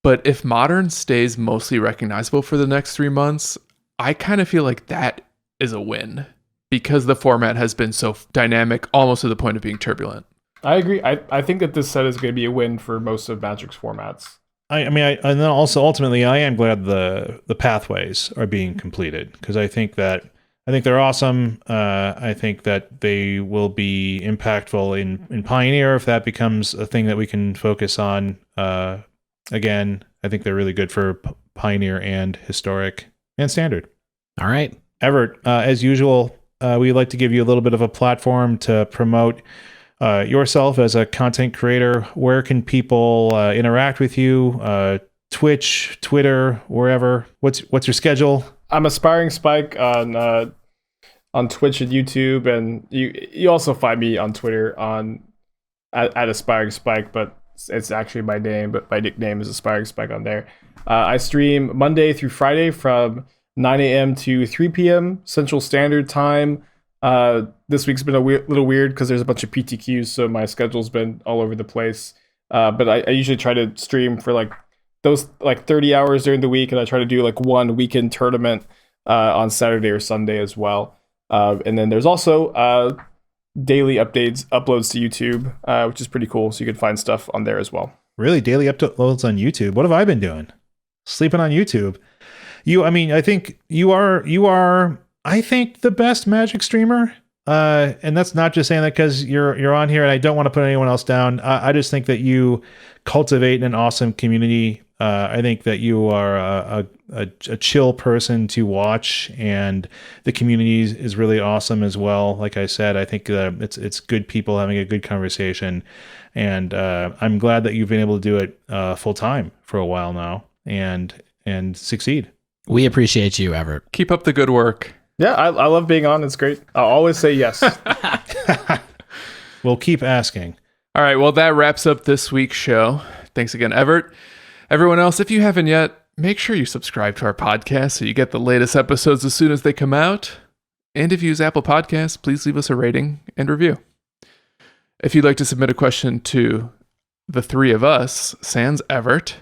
But if Modern stays mostly recognizable for the next 3 months, I kind of feel like that is a win because the format has been so dynamic, almost to the point of being turbulent. I agree. I think that this set is going to be a win for most of Magic's formats. And then also ultimately, I am glad the pathways are being completed because I think they're awesome. I think that they will be impactful in Pioneer if that becomes a thing that we can focus on. Again, I think they're really good for Pioneer and Historic and Standard. All right. Evart, as usual, we'd like to give you a little bit of a platform to promote yourself as a content creator. Where can people interact with you? Twitch, Twitter, wherever. What's your schedule? I'm Aspiringspike on Twitch and YouTube, and you also find me on Twitter at Aspiringspike, but it's actually my name, but my nickname is Aspiringspike on there. I stream Monday through Friday from 9 a.m. to 3 p.m. Central Standard Time. This week's been little weird because there's a bunch of PTQs, so my schedule's been all over the place. But I usually try to stream for those 30 hours during the week, and I try to do one weekend tournament on Saturday or Sunday as well. And then there's also daily uploads to YouTube, which is pretty cool. So you can find stuff on there as well. Really? Daily uploads on YouTube? What have I been doing? Sleeping on YouTube. I think you are, I think, the best Magic streamer. And that's not just saying that because you're on here and I don't want to put anyone else down. I just think that you cultivate an awesome community. I think that you are a chill person to watch, and the community is really awesome as well. Like I said, I think it's good people having a good conversation, and I'm glad that you've been able to do it full time for a while now and succeed. We appreciate you, Evart. Keep up the good work. Yeah, I love being on. It's great. I'll always say yes. We'll keep asking. All right, well, that wraps up this week's show. Thanks again, Evart. Everyone else, if you haven't yet, make sure you subscribe to our podcast so you get the latest episodes as soon as they come out. And if you use Apple Podcasts, please leave us a rating and review. If you'd like to submit a question to the three of us, sans Evart,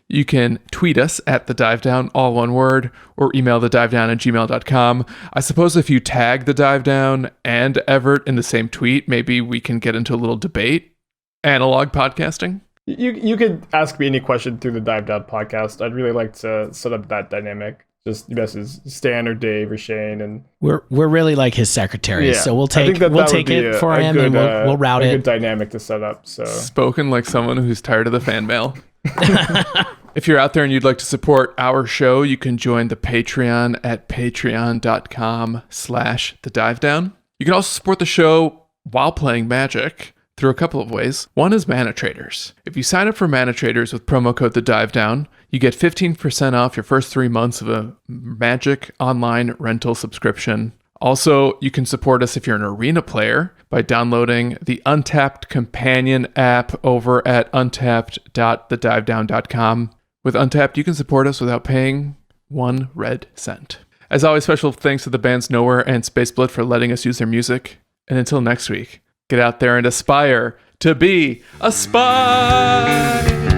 you can tweet us at The Dive Down, all one word, or email thedivedown@gmail.com. I suppose if you tag The Dive Down and Evart in the same tweet, maybe we can get into a little debate. Analog podcasting. You could ask me any question through the Dive Down podcast. I'd really like to set up that dynamic. Just message Stan or Dave or Shane, and we're really like his secretaries, so we'll take it for him, and we'll route it. A good dynamic to set up. So spoken like someone who's tired of the fan mail. If you're out there and you'd like to support our show, you can join the Patreon at patreon.com/thedivedown. You can also support the show while playing Magic through a couple of ways. One is Mana Traders. If you sign up for Mana Traders with promo code TheDiveDown, you get 15% off your first 3 months of a Magic online rental subscription. Also, you can support us if you're an Arena player by downloading the Untapped companion app over at untapped.thedivedown.com. With Untapped, you can support us without paying 1 red cent. As always, special thanks to the bands Nowhere and Spaceblood for letting us use their music. And until next week, get out there and aspire to be a spy!